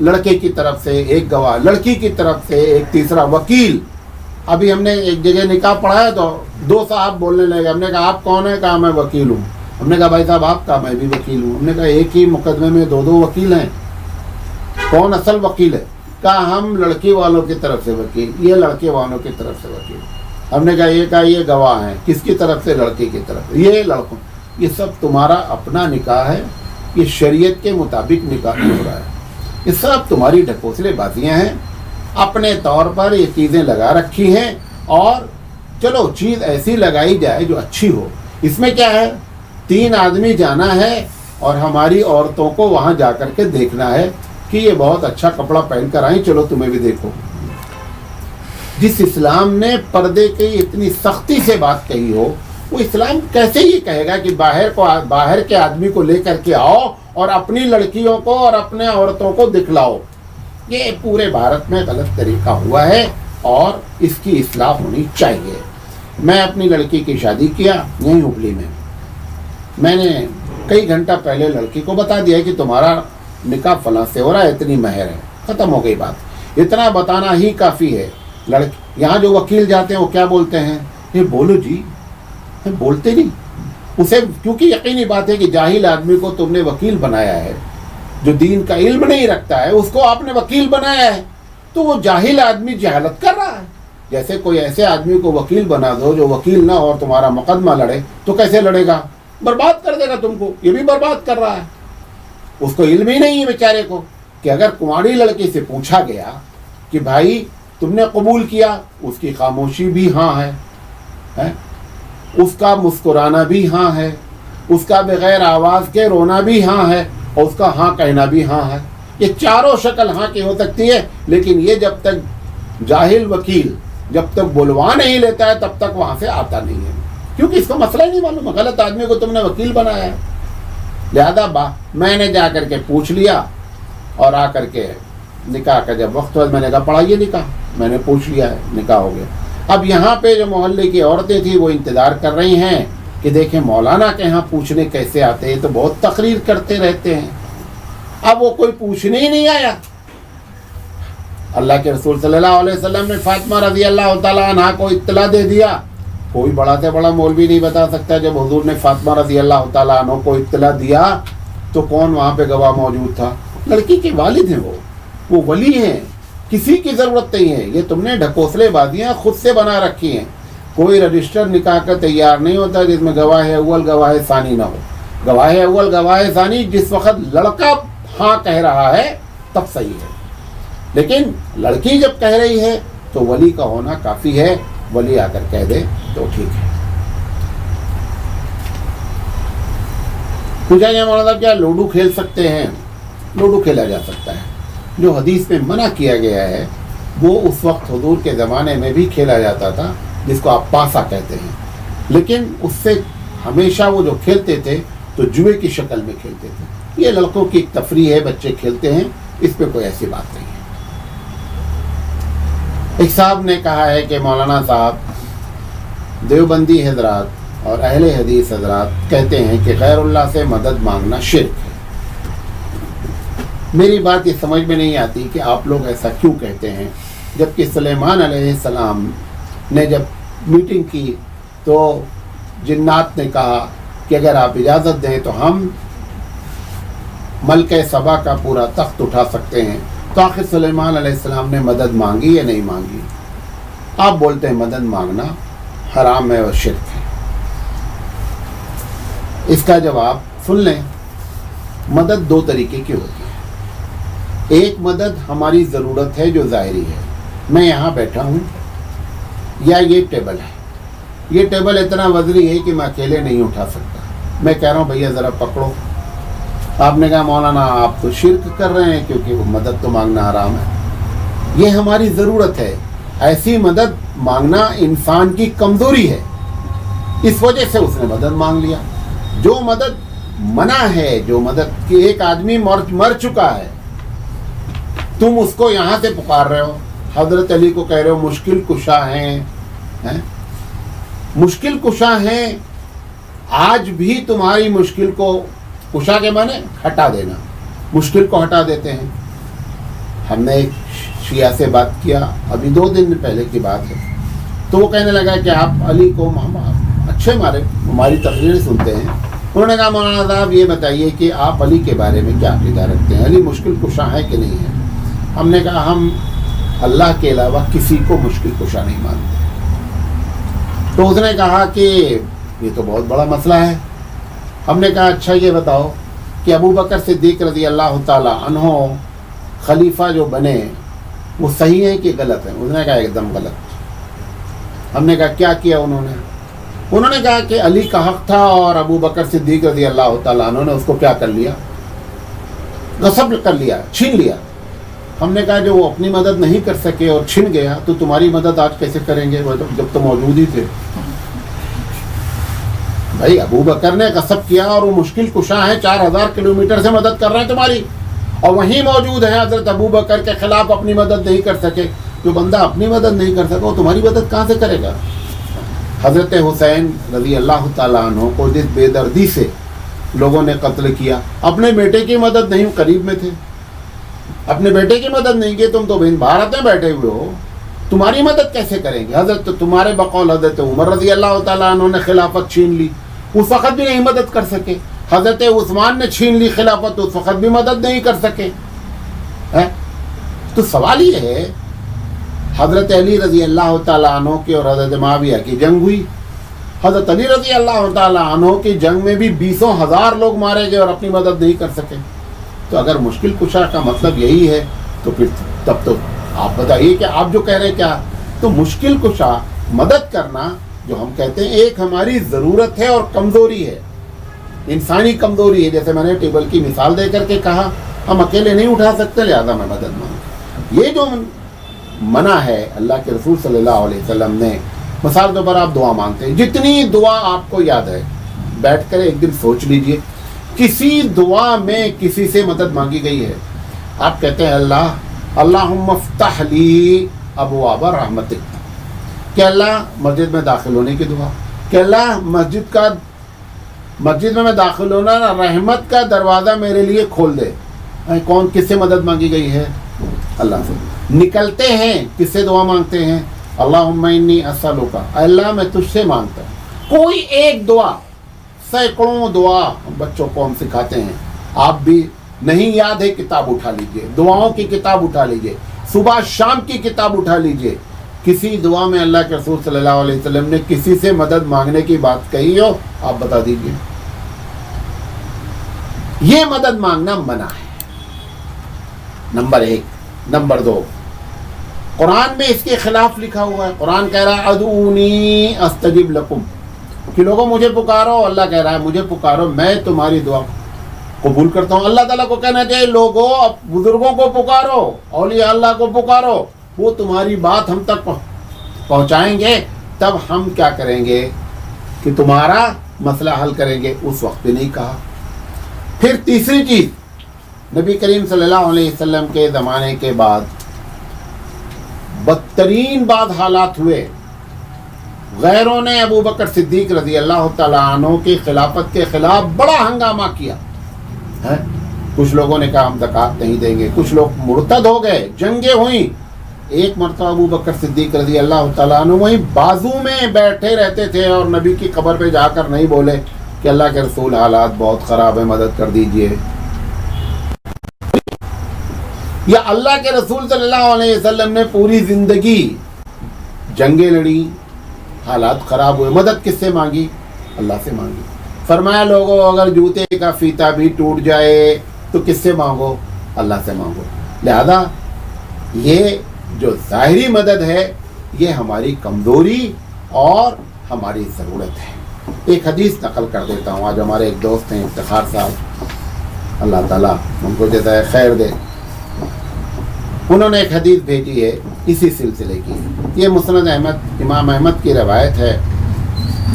لڑکے کی طرف سے، ایک گواہ لڑکی کی طرف سے، ایک تیسرا وکیل۔ ابھی ہم نے ایک جگہ نکاح پڑھایا تو دو صاحب بولنے لگے، ہم نے کہا آپ کون ہیں؟ کہا میں وکیل ہوں۔ ہم نے کہا بھائی صاحب آپ کا؟ میں بھی وکیل ہوں۔ ہم نے کہا ایک ہی مقدمے میں دو وکیل ہیں، کون اصل وکیل ہے؟ کہا ہم لڑکی والوں کی طرف سے وکیل، یہ لڑکے والوں کی طرف سے وکیل۔ ہم نے کہا یہ گواہ ہیں، کس کی طرف سے؟ لڑکی کی طرف سے۔ یہ لڑکوں، یہ سب تمہارا اپنا نکاح ہے، یہ شریعت کے مطابق نکاح نہیں ہو رہا ہے، یہ سب تمہاری ڈھکوسلے بازیاں ہیں، اپنے طور پر یہ چیزیں لگا رکھی ہیں، اور چلو چیز ایسی لگائی جائے جو اچھی ہو۔ اس میں کیا ہے، 3 آدمی جانا ہے اور ہماری عورتوں کو وہاں جا کر کے دیکھنا ہے کہ یہ بہت اچھا کپڑا پہن کر آئیں، چلو تمہیں بھی دیکھو۔ جس اسلام نے پردے کی اتنی سختی سے بات کہی ہو، وہ اسلام کیسے یہ کہے گا کہ باہر کے آدمی کو لے کر کے آؤ اور اپنی لڑکیوں کو اور اپنے عورتوں کو دکھلاؤ؟ یہ پورے بھارت میں غلط طریقہ ہوا ہے اور اس کی اصلاح ہونی چاہیے۔ میں اپنی لڑکی کی شادی کیا یہیں ہبلی میں نے کئی گھنٹہ پہلے لڑکی کو بتا دیا کہ تمہارا نکاح فلاں سے ہو رہا ہے، اتنی مہر ہے، ختم ہو گئی بات۔ اتنا بتانا ہی کافی ہے۔ یہاں جو وکیل جاتے ہیں وہ کیا بولتے ہیں، یہ بولو جی، بولتے نہیں اسے، کیونکہ یقینی بات ہے کہ جاہل آدمی کو تم نے وکیل بنایا ہے، جو دین کا علم نہیں رکھتا ہے اس کو آپ نے وکیل بنایا ہے، تو وہ جاہل آدمی جہالت کر رہا ہے۔ جیسے کوئی ایسے آدمی کو وکیل بنا دو جو وکیل نہ ہو اور تمہارا مقدمہ لڑے، تو کیسے لڑے گا؟ برباد کر دے گا تم کو، یہ بھی برباد کر رہا ہے۔ اس کو علم ہی نہیں ہے بیچارے کو کہ اگر کنواری لڑکی سے پوچھا گیا کہ بھائی تم نے قبول کیا، اس کی خاموشی بھی ہاں ہے، اس کا مسکرانا بھی ہاں ہے، اس کا بغیر آواز کے رونا بھی ہاں ہے، اور اس کا ہاں کہنا بھی ہاں ہے۔ یہ چاروں شکل ہاں کی ہو سکتی ہے، لیکن یہ جب تک جاہل وکیل جب تک بلوا نہیں لیتا ہے تب تک وہاں سے آتا نہیں ہے، کیونکہ اس کو مسئلہ ہی نہیں معلوم ہے۔ غلط آدمی کو تم نے وکیل بنایا ہے۔ لہذا میں نے جا کر کے پوچھ لیا، اور آ کر کے نکاح کا جب وقت ہوا میں نے کہا پڑھائیے نکاح، میں نے پوچھ لیا ہے، نکاح ہو گیا۔ اب یہاں پہ جو محلے کی عورتیں تھیں وہ انتظار کر رہی ہیں کہ دیکھیں مولانا کے یہاں پوچھنے کیسے آتے ہیں، تو بہت تقریر کرتے رہتے ہیں۔ اب وہ کوئی پوچھنے ہی نہیں آیا۔ اللہ کے رسول صلی اللہ علیہ وسلم نے فاطمہ رضی اللہ تعالیٰ عنہ کو اطلاع دے دیا۔ کوئی بڑا سے بڑا مولوی نہیں بتا سکتا جب حضور نے فاطمہ رضی اللہ تعالیٰ عنہ کو اطلاع دیا تو کون وہاں پہ گواہ موجود تھا؟ لڑکی کے والد ہیں، وہ ولی ہیں، کسی کی ضرورت نہیں ہے۔ یہ تم نے ڈھکوسلے بازیاں خود سے بنا رکھی ہیں۔ کوئی رجسٹر نکاح کا تیار نہیں ہوتا جس میں گواہ اول گواہ ثانی نہ ہو۔ گواہ اول گواہ ثانی جس وقت لڑکا ہاں کہہ رہا ہے تب صحیح ہے، لیکن لڑکی جب کہہ رہی ہے تو ولی کا ہونا کافی ہے۔ ولی آ کر کہہ دے تو ٹھیک ہے۔ پوچھا گیا مولانا صاحب کیا لوڈو کھیل سکتے ہیں؟ لوڈو کھیلا جا سکتا ہے۔ جو حدیث میں منع کیا گیا ہے وہ اس وقت حضور کے زمانے میں بھی کھیلا جاتا تھا، جس کو آپ پاسا کہتے ہیں، لیکن اس سے ہمیشہ وہ جو کھیلتے تھے تو جوئے کی شکل میں کھیلتے تھے۔ یہ لڑکوں کی ایک تفریح ہے، بچے کھیلتے ہیں، اس پہ کوئی ایسی بات نہیں ہے۔ ایک صاحب نے کہا ہے کہ مولانا صاحب دیوبندی حضرات اور اہل حدیث حضرات کہتے ہیں کہ غیر اللہ سے مدد مانگنا شرک ہے۔ میری بات یہ سمجھ میں نہیں آتی کہ آپ لوگ ایسا کیوں کہتے ہیں، جبکہ سلیمان علیہ السلام نے جب میٹنگ کی تو جنات نے کہا کہ اگر آپ اجازت دیں تو ہم ملکہ سبا کا پورا تخت اٹھا سکتے ہیں۔ تو آخر سلیمان علیہ السلام نے مدد مانگی یا نہیں مانگی؟ آپ بولتے ہیں مدد مانگنا حرام ہے اور شرک ہے۔ اس کا جواب سن لیں۔ مدد 2 طریقے کی ہوتی ہے۔ ایک مدد ہماری ضرورت ہے جو ظاہری ہے، میں یہاں بیٹھا ہوں یا یہ ٹیبل ہے، یہ ٹیبل اتنا وزنی ہے کہ میں اکیلے نہیں اٹھا سکتا، میں کہہ رہا ہوں بھیا ذرا پکڑو۔ آپ نے کہا مولانا آپ تو شرک کر رہے ہیں کیونکہ وہ مدد تو مانگنا حرام ہے۔ یہ ہماری ضرورت ہے، ایسی مدد مانگنا انسان کی کمزوری ہے، اس وجہ سے اس نے مدد مانگ لیا۔ جو مدد منع ہے، جو مدد کہ ایک آدمی مر چکا ہے، تم اس کو یہاں سے پکار رہے ہو، حضرت علی کو کہہ رہے ہو مشکل کشا ہیں، مشکل کشا ہیں، آج بھی تمہاری مشکل کو، کشا کے معنی ہٹا دینا، مشکل کو ہٹا دیتے ہیں۔ ہم نے ایک شیعہ سے بات کیا، ابھی 2 دن پہلے کی بات ہے، تو وہ کہنے لگا کہ آپ علی کو اچھے ہماری تقریر سنتے ہیں۔ انہوں نے کہا مولانا صاحب یہ بتائیے کہ آپ علی کے بارے میں کیا عقیدہ رکھتے ہیں، علی مشکل کشا ہے کہ نہیں ہے؟ ہم نے کہا ہم اللہ کے علاوہ کسی کو مشکل کشا نہیں مانتے۔ تو اس نے کہا کہ یہ تو بہت بڑا مسئلہ ہے۔ ہم نے کہا اچھا یہ بتاؤ کہ ابو بکر صدیق رضی اللہ تعالیٰ عنہ خلیفہ جو بنے وہ صحیح ہے کہ غلط ہے؟ انہوں نے کہا ایک دم غلط۔ ہم نے کہا کیا کیا انہوں نے کہا کہ علی کا حق تھا اور ابو بکر صدیق رضی اللہ تعالیٰ عنہ نے اس کو کیا کر لیا، غصب کر لیا، چھین لیا۔ ہم نے کہا جو وہ اپنی مدد نہیں کر سکے اور چھن گیا تو تمہاری مدد آج کیسے کریں گے، جب تو موجود ہی تھے۔ بھائی ابو بکر نے غصب کیا اور وہ مشکل کشا ہے، 4000 کلومیٹر سے مدد کر رہے ہیں تمہاری، اور وہیں موجود ہے حضرت ابو بکر کے خلاف اپنی مدد نہیں کر سکے۔ جو بندہ اپنی مدد نہیں کر سکا وہ تمہاری مدد کہاں سے کرے گا؟ حضرت حسین رضی اللہ تعالیٰ عنہ کو جس بے دردی سے لوگوں نے قتل کیا، اپنے بیٹے کی مدد نہیں، قریب میں تھے، اپنے بیٹے کی مدد نہیں کی، تم تو بھارت میں بیٹھے ہوئے ہو، تمہاری مدد کیسے کریں گے؟ حضرت تمہارے بقول حضرت عمر رضی اللہ تعالیٰ عنہ نے خلافت چھین لی، اس وقت بھی نہیں مدد کر سکے۔ حضرت عثمان نے چھین لی خلافت، اس وقت بھی مدد نہیں کر سکے۔ تو سوال یہ ہے، حضرت علی رضی اللہ تعالیٰ عنہ کی اور حضرت معاویہ کی جنگ ہوئی، حضرت علی رضی اللہ تعالیٰ عنہ کی جنگ میں بھی 20,000 لوگ مارے گئے اور اپنی مدد نہیں کر سکے۔ تو اگر مشکل کشا کا مطلب یہی ہے تو پھر تب تو آپ بتائیے کہ آپ جو کہہ رہے ہیں کیا؟ تو مشکل کشا مدد کرنا جو ہم کہتے ہیں ایک ہماری ضرورت ہے اور کمزوری ہے، انسانی کمزوری ہے۔ جیسے میں نے ٹیبل کی مثال دے کر کے کہا ہم اکیلے نہیں اٹھا سکتے، لہذا میں مدد مانگوں۔ یہ جو منع ہے اللہ کے رسول صلی اللہ علیہ وسلم نے، مثال کے اوپر آپ دعا مانگتے ہیں، جتنی دعا آپ کو یاد ہے بیٹھ کر ایک دن سوچ لیجئے کسی دعا میں کسی سے مدد مانگی گئی ہے؟ آپ کہتے ہیں اللہم افتح لی ابواب رحمتک، کہ اللہ مسجد میں داخل ہونے کی دعا، کہ اللہ مسجد میں میں داخل ہونا رحمت کا دروازہ میرے لیے کھول دے۔ کون کس سے مدد مانگی گئی ہے؟ اللہ سے۔ نکلتے ہیں کس سے دعا مانگتے ہیں؟ اللہم انی اسألک، اللہ میں تجھ سے مانگتا ہوں۔ کوئی ایک دعا، سینکڑوں دعا بچوں کو ہم سکھاتے ہیں، آپ بھی نہیں یاد ہے کتاب اٹھا لیجئے، دعاؤں کی کتاب اٹھا لیجئے، صبح شام کی کتاب اٹھا لیجئے۔ کسی دعا میں اللہ کے رسول صلی اللہ علیہ وسلم نے کسی سے مدد مانگنے کی بات کہی ہو؟ آپ بتا دیجئے۔ یہ مدد مانگنا منع ہے، نمبر 1۔ نمبر 2، قرآن میں اس کے خلاف لکھا ہوا ہے۔ قرآن کہہ رہا ہے ادعونی استجب لکم، کہ لوگوں مجھے پکارو، اللہ کہہ رہا ہے مجھے پکارو میں تمہاری دعا قبول کرتا ہوں۔ اللہ تعالیٰ کو کہنا چاہیے لوگوں بزرگوں کو پکارو، اولیاء اللہ کو پکارو، وہ تمہاری بات ہم تک پہنچائیں گے، تب ہم کیا کریں گے کہ تمہارا مسئلہ حل کریں گے۔ اس وقت بھی نہیں کہا۔ پھر تیسری چیز، نبی کریم صلی اللہ علیہ وسلم کے زمانے کے بعد بدترین بعد حالات ہوئے، غیروں نے ابو بکر صدیق رضی اللہ تعالیٰ عنہ کی خلافت کے خلاف بڑا ہنگامہ کیا ہے۔ کچھ لوگوں نے کہا ہم زکوٰۃ نہیں دیں گے، کچھ لوگ مرتد ہو گئے، جنگیں ہوئیں۔ ایک مرتبہ ابو بکر صدیق رضی اللہ تعالیٰ عنہ وہیں بازو میں بیٹھے رہتے تھے اور نبی کی قبر پہ جا کر نہیں بولے کہ اللہ کے رسول حالات بہت خراب ہے، مدد کر دیجئے۔ یا اللہ کے رسول صلی اللہ علیہ وسلم نے پوری زندگی جنگیں لڑی، حالات خراب ہوئے، مدد کس سے مانگی؟ اللہ سے مانگی۔ فرمایا لوگوں اگر جوتے کا فیتا بھی ٹوٹ جائے تو کس سے مانگو؟ اللہ سے مانگو۔ لہذا یہ جو ظاہری مدد ہے یہ ہماری کمزوری اور ہماری ضرورت ہے۔ ایک حدیث نقل کر دیتا ہوں۔ آج ہمارے ایک دوست ہیں افتخار صاحب، اللہ تعالیٰ ان کو جزائے خیر دے، انہوں نے ایک حدیث بھیجی ہے اسی سلسلے کی۔ یہ مسند احمد، امام احمد کی روایت ہے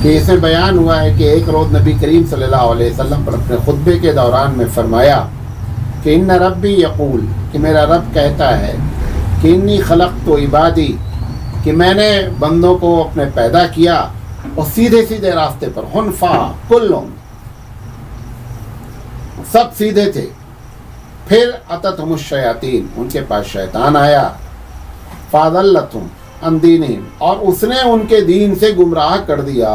کہ اس میں بیان ہوا ہے کہ ایک روز نبی کریم صلی اللہ علیہ وسلم پر اپنے خطبے کے دوران میں فرمایا کہ ان ربی یقول، کہ میرا رب کہتا ہے کہ انی خلقت عبادی، کہ میں نے بندوں کو اپنے پیدا کیا اور سیدھے سیدھے راستے پر، حنفا کلهم، سب سیدھے تھے۔ پھر اتتہم الشیاطین، ان کے پاس شیطان آیا، فاضلتہم عن دینہم، اور اس نے ان کے دین سے گمراہ کر دیا،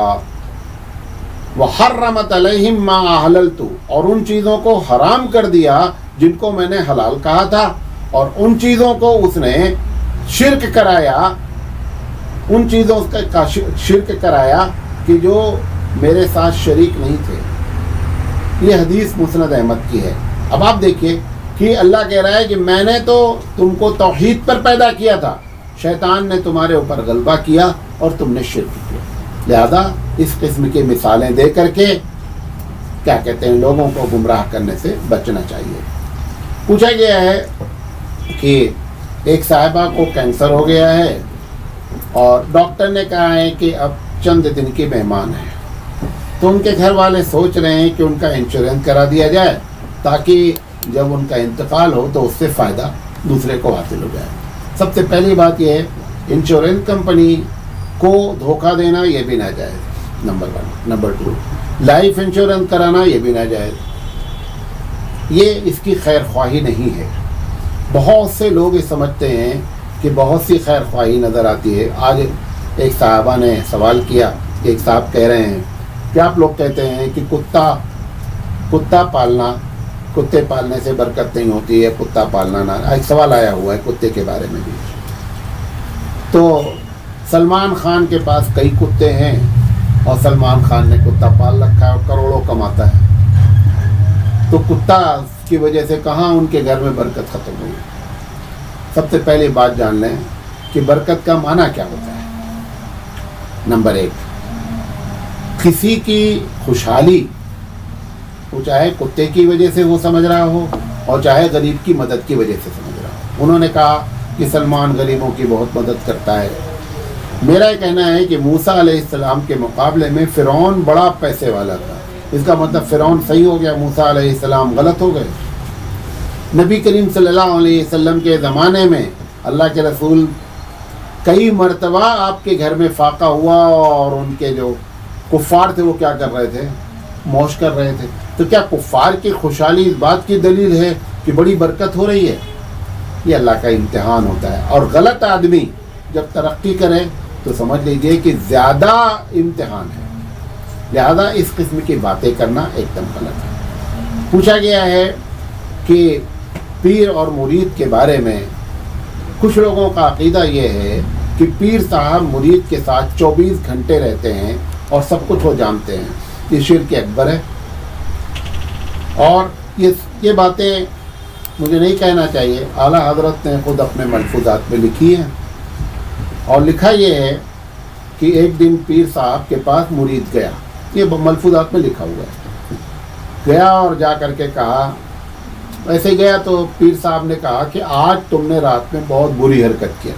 وحرمت علیہم ما احللت، اور ان چیزوں کو حرام کر دیا جن کو میں نے حلال کہا تھا، اور ان چیزوں کو اس نے شرک کرایا، ان چیزوں کا شرک کرایا کہ جو میرے ساتھ شریک نہیں تھے۔ یہ حدیث مسند احمد کی ہے۔ اب آپ دیکھیے کہ اللہ کہہ رہا ہے کہ میں نے تو تم کو توحید پر پیدا کیا تھا، شیطان نے تمہارے اوپر غلبہ کیا اور تم نے شرک کیا. لہذا اس قسم کی مثالیں دے کر کے کیا کہتے ہیں لوگوں کو گمراہ کرنے سے بچنا چاہیے. پوچھا گیا ہے کہ ایک صاحبہ کو کینسر ہو گیا ہے اور ڈاکٹر نے کہا ہے کہ اب چند دن کی مہمان ہے، تو ان کے گھر والے سوچ رہے ہیں کہ ان کا انشورنس کرا دیا جائے تاکہ جب ان کا انتقال ہو تو اس سے فائدہ دوسرے کو حاصل ہو جائے. سب سے پہلی بات یہ ہے انشورنس کمپنی کو دھوکہ دینا یہ بھی ناجائز، نمبر 1. نمبر 2 لائف انشورنس کرانا یہ بھی ناجائز. یہ اس کی خیر خواہی نہیں ہے. بہت سے لوگ یہ سمجھتے ہیں کہ بہت سی خیر خواہی نظر آتی ہے. آج ایک صاحبہ نے سوال کیا کہ ایک صاحب کہہ رہے ہیں کہ آپ لوگ کہتے ہیں کہ کتا پالنا، کتے پالنے سے برکت نہیں ہوتی ہے، کتا پالنا نہ. ایک سوال آیا ہوا ہے کتے کے بارے میں بھی. تو سلمان خان کے پاس کئی کتے ہیں اور سلمان خان نے کتا پال رکھا ہے اور کروڑوں کماتا ہے، تو کتا کی وجہ سے کہاں ان کے گھر میں برکت ختم ہوئی. سب سے پہلے بات جان لیں کہ برکت کا معنی کیا ہوتا ہے. نمبر 1 کسی کی خوشحالی وہ چاہے کتے کی وجہ سے وہ سمجھ رہا ہو اور چاہے غریب کی مدد کی وجہ سے سمجھ رہا ہو. انہوں نے کہا کہ سلمان غریبوں کی بہت مدد کرتا ہے. میرا یہ کہنا ہے کہ موسیٰ علیہ السلام کے مقابلے میں فرعون بڑا پیسے والا تھا. اس کا مطلب فرعون صحیح ہو گیا، موسیٰ علیہ السلام غلط ہو گئے. نبی کریم صلی اللہ علیہ وسلم کے زمانے میں اللہ کے رسول کئی مرتبہ آپ کے گھر میں فاقہ ہوا اور ان کے جو کفار تھے وہ کیا کر رہے تھے؟ موش کر رہے تھے. تو کیا کفار کی خوشحالی اس بات کی دلیل ہے کہ بڑی برکت ہو رہی ہے؟ یہ اللہ کا امتحان ہوتا ہے. اور غلط آدمی جب ترقی کرے تو سمجھ لیجئے کہ زیادہ امتحان ہے. لہذا اس قسم کی باتیں کرنا ایک دم غلط ہے. پوچھا گیا ہے کہ پیر اور مرید کے بارے میں کچھ لوگوں کا عقیدہ یہ ہے کہ پیر صاحب مرید کے ساتھ 24 گھنٹے رہتے ہیں اور سب کچھ وہ جانتے ہیں. یہ شرک اکبر ہے اور یہ باتیں مجھے نہیں کہنا چاہیے. اعلیٰ حضرت نے خود اپنے ملفوظات میں لکھی ہیں اور لکھا یہ ہے کہ ایک دن پیر صاحب کے پاس مرید گیا. یہ ملفوظات میں لکھا ہوا ہے. گیا اور جا کر کے کہا، ایسے گیا تو پیر صاحب نے کہا کہ آج تم نے رات میں بہت بری حرکت کیا.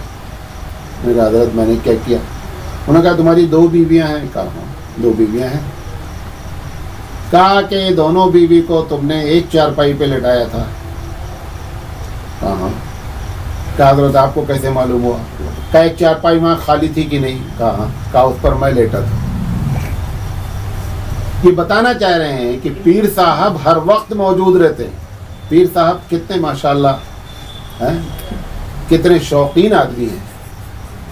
میں نے کہا حضرت میں نے کیا کیا؟ انہوں نے کہا تمہاری 2 بیویاں ہیں. کہا ہاں 2 بیویاں ہیں. کہا کہ دونوں بیوی کو تم نے ایک چارپائی پہ لٹایا تھا. کہا ہاں. کہا حضرت آپ کو کیسے معلوم ہوا؟ کہا ایک چارپائی وہاں خالی تھی کہ نہیں؟ کہا ہاں. کہا اس پر میں لیٹا تھا. یہ بتانا چاہ رہے ہیں کہ پیر صاحب ہر وقت موجود رہتے ہیں. پیر صاحب کتنے ماشاءاللہ ہیں، کتنے شوقین آدمی ہیں.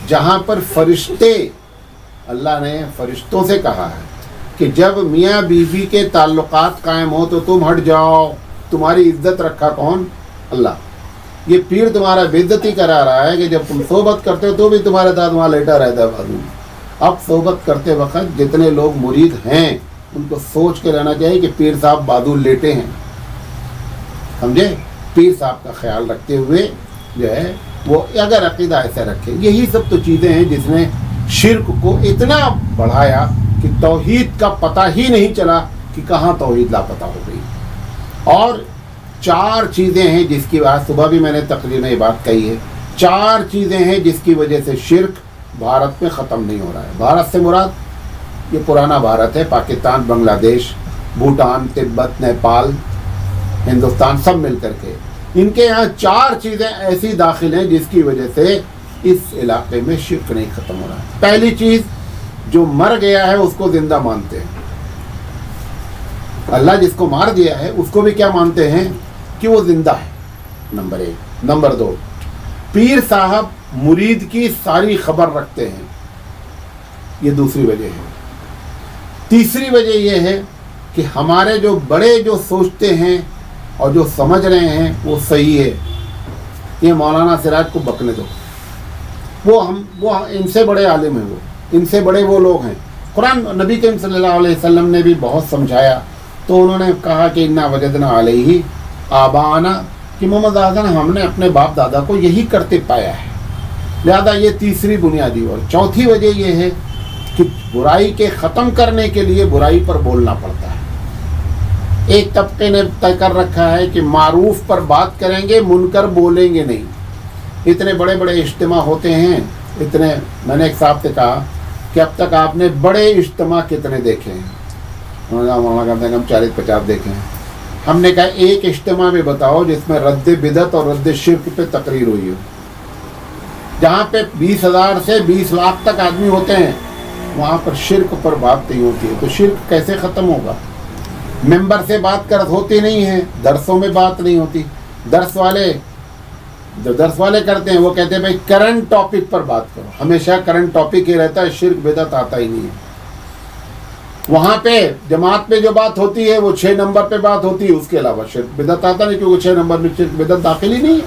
جہاں پر فرشتے، اللہ نے فرشتوں سے کہا ہے کہ جب میاں بیوی کے تعلقات قائم ہو تو تم ہٹ جاؤ. تمہاری عزت رکھا کون؟ اللہ. یہ پیر تمہارا بے عزتی کرا رہا ہے کہ جب تم صحبت کرتے ہو تو بھی تمہارے ساتھ وہاں لیٹا رہتا ہے بازو. اب صحبت کرتے وقت جتنے لوگ مرید ہیں ان کو سوچ کے رہنا چاہیے کہ پیر صاحب بازو لیٹے ہیں. سمجھے؟ پیر صاحب کا خیال رکھتے ہوئے جو ہے وہ اگر عقیدہ ایسا رکھے. یہی سب تو چیزیں ہیں جس نے شرک کو اتنا بڑھایا کہ توحید کا پتہ ہی نہیں چلا کہ کہاں توحید لاپتہ ہو گئی. اور 4 چیزیں ہیں جس کی آج صبح بھی میں نے تقریر میں یہ بات کہی ہے. 4 چیزیں ہیں جس کی وجہ سے شرک بھارت میں ختم نہیں ہو رہا ہے. بھارت سے مراد یہ پرانا بھارت ہے، پاکستان، بنگلہ دیش، بھوٹان، تبت، نیپال، ہندوستان، سب مل کر کے. ان کے یہاں 4 چیزیں ایسی داخل ہیں جس کی وجہ سے اس علاقے میں شرک نہیں ختم ہو رہا ہے. پہلی چیز، جو مر گیا ہے اس کو زندہ مانتے ہیں. اللہ جس کو مار دیا ہے اس کو بھی کیا مانتے ہیں؟ کہ وہ زندہ ہے. نمبر 1. نمبر 2، پیر صاحب مرید کی ساری خبر رکھتے ہیں. یہ دوسری وجہ ہے. تیسری وجہ یہ ہے کہ ہمارے جو بڑے جو سوچتے ہیں اور جو سمجھ رہے ہیں وہ صحیح ہے. یہ مولانا سراج کو بکنے دو. وہ ان سے بڑے عالم ہیں، وہ ان سے بڑے وہ لوگ ہیں. قرآن نبی کریم صلی اللہ علیہ وسلم نے بھی بہت سمجھایا تو انہوں نے کہا کہ انا وجدنا علیہ آبانا کہ محمد حسن ہم نے اپنے باپ دادا کو یہی کرتے پایا ہے، لہذا یہ تیسری بنیادی اور چوتھی وجہ یہ ہے کہ برائی کے ختم کرنے کے لیے برائی پر بولنا پڑتا ہے۔ ایک طبقے نے طے کر رکھا ہے کہ معروف پر بات کریں گے، منکر بولیں گے نہیں۔ اتنے بڑے بڑے اجتماع ہوتے ہیں، اتنے، میں نے ایک صاحب سے کہا کہ اب تک آپ نے بڑے اجتماع کتنے دیکھے ہیں؟ مولانا کہتے ہیں ہم 40-50 دیکھے ہیں۔ ہم نے کہا ایک اجتماع میں بتاؤ جس میں رد بدعت اور رد شرک پہ تقریر ہوئی ہو، جہاں پہ 20,000 سے 20 لاکھ تک آدمی ہوتے ہیں، وہاں پر شرک پر بات نہیں ہوتی ہے، تو شرک کیسے ختم ہوگا؟ ممبر سے بات ہوتی نہیں ہے، درسوں میں بات نہیں ہوتی۔ درس والے کرتے ہیں، وہ کہتے ہیں بھائی کرنٹ ٹاپک پر بات کرو، ہمیشہ کرنٹ ٹاپک ہی رہتا ہے، شرک بدعت آتا ہی نہیں ہے۔ وہاں پہ جماعت پہ جو بات ہوتی ہے وہ 6 نمبر پہ بات ہوتی ہے، اس کے علاوہ شرک بدعت آتا نہیں، کیونکہ 6 نمبر میں شرک بدعت داخل ہی نہیں ہے۔